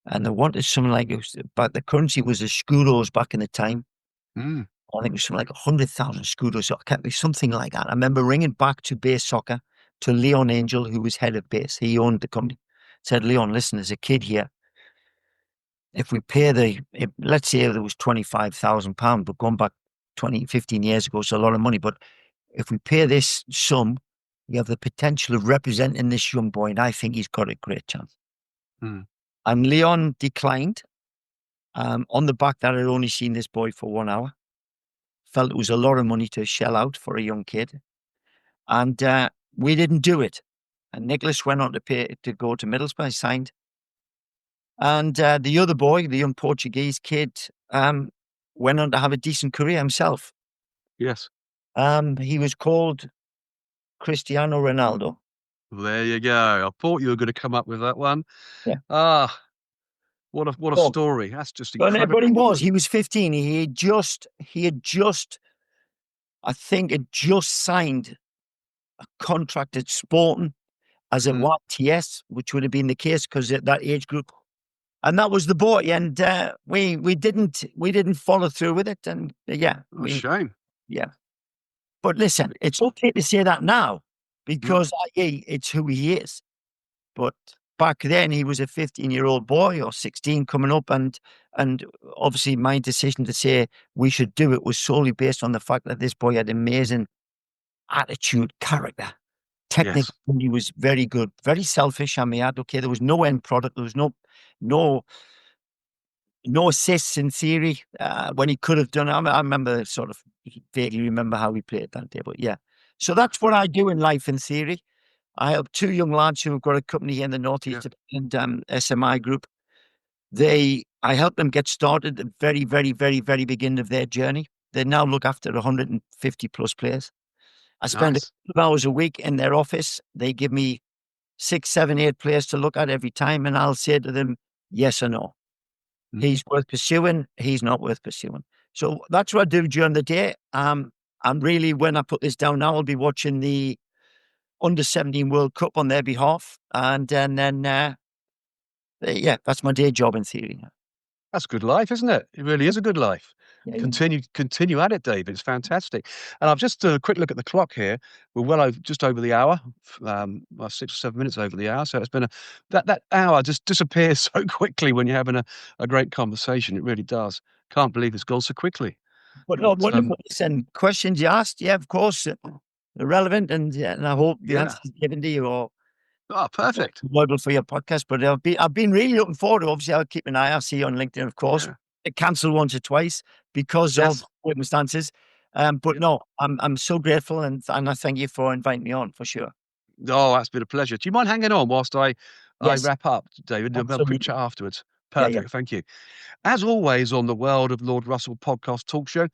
And they wanted something like, but the currency was the Scudos back in the time. Mm. I think it was something like 100,000 Scudos, so it can't be something like that. I remember ringing back to base soccer to Leon Angel, who was head of base. He owned the company. Said, Leon, listen, there's a kid here. If we pay let's say there was £25,000, but going back 15 years ago, it's a lot of money. But if we pay this sum, we have the potential of representing this young boy, and I think he's got a great chance. Mm. And Leon declined on the back that I'd only seen this boy for 1 hour. Felt it was a lot of money to shell out for a young kid. And we didn't do it. And Nicholas went on to go to Middlesbrough, signed. And the other boy, the young Portuguese kid, went on to have a decent career himself. Yes. He was called Cristiano Ronaldo. There you go. I thought you were going to come up with that one. Yeah. Ah, what a So, story. That's just but incredible. he was 15. He had just, I think, had just signed a contract at Sporting as a Mm, YTS, which would have been the case because at that age group. And that was the boy. And we didn't follow through with it. And a shame. yeah. But listen, it's okay to say that now Mm, because it's who he is. But back then, he was a 15-year-old boy or 16 coming up, and obviously my decision to say we should do it was solely based on the fact that this boy had amazing attitude, character, technique. yes. He was very good, very selfish. I mean, okay, there was no end product. There was no no assists in theory when he could have done it. I remember sort of vaguely remember how he played that day, but yeah. So that's what I do in life in theory. I help two young lads who have got a company here in the Yeah. Northeast and SMI Group. I help them get started at the very, very, very, very beginning of their journey. They now look after 150 plus players. I spend a Nice. couple of hours a week in their office. They give me 6, 7, 8 players to look at every time, and I'll say to them, yes or no. Mm, He's worth pursuing. He's not worth pursuing. So that's what I do during the day. I'm really, when I put this down now, I'll be watching the under 17 World Cup on their behalf. And then yeah, that's my day job in theory. That's good life, isn't it? It really is a good life. Yeah, yeah. Continue at it, David. It's fantastic. And I've just a quick look at the clock here. We're well over, just over the hour, well, 6 or 7 minutes over the hour. So it's been that hour just disappears so quickly when you're having a great conversation. It really does. Can't believe it's gone so quickly. But no, But wonderful. Listen, questions you asked, yeah, of course, they're relevant, and yeah, and I hope the yeah. answers given to you or Perfect. enjoyable for your podcast. But I've been really looking forward to. Obviously, I'll keep an eye. I'll see you on LinkedIn, of course. Yeah. It cancelled once or twice because Yes. of circumstances. But Yeah. no, I'm so grateful, and I thank you for inviting me on for sure. Oh, that's been a pleasure. Do you mind hanging on whilst I Yes, wrap up, David? We'll have a quick absolutely. chat afterwards. Yeah, yeah. Perfect. Thank you. As always on the World of Lord Russell podcast talk show,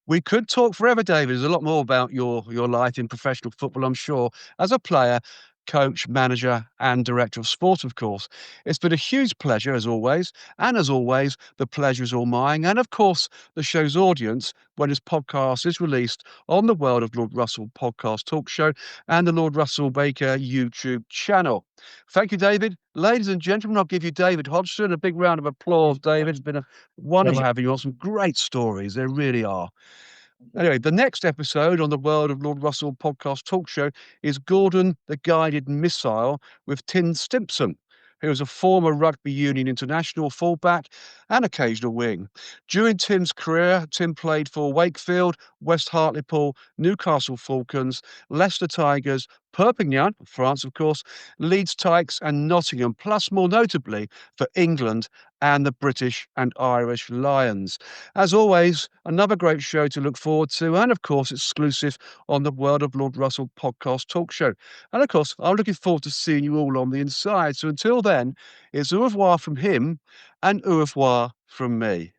we could talk forever, David. There's a lot more about your life in professional football, I'm sure, as a player, coach, manager, and director of sport, of course. It's been a huge pleasure, as always. And as always, the pleasure is all mine. And of course, the show's audience when this podcast is released on the World of Lord Russell podcast talk show and the Lord Russell Baker YouTube channel. Thank you, David. Ladies and gentlemen, I'll give you David Hodgson a big round of applause, David. It's been a wonderful Pleasure. having you on. Some great stories. There really are. Anyway, the next episode on the World of Lord Russell podcast talk show is Gordon the Guided Missile with Tim Stimpson, who is a former rugby union international fullback and occasional wing. During Tim's career, Tim played for Wakefield, West Hartlepool, Newcastle Falcons, Leicester Tigers, Perpignan, France of course, Leeds Tykes and Nottingham, plus more notably for England and the British and Irish Lions. As always, another great show to look forward to, and of course, exclusive on the World of Lord Russell podcast talk show. And of course, I'm looking forward to seeing you all on the inside. So until then, it's au revoir from him and au revoir from me.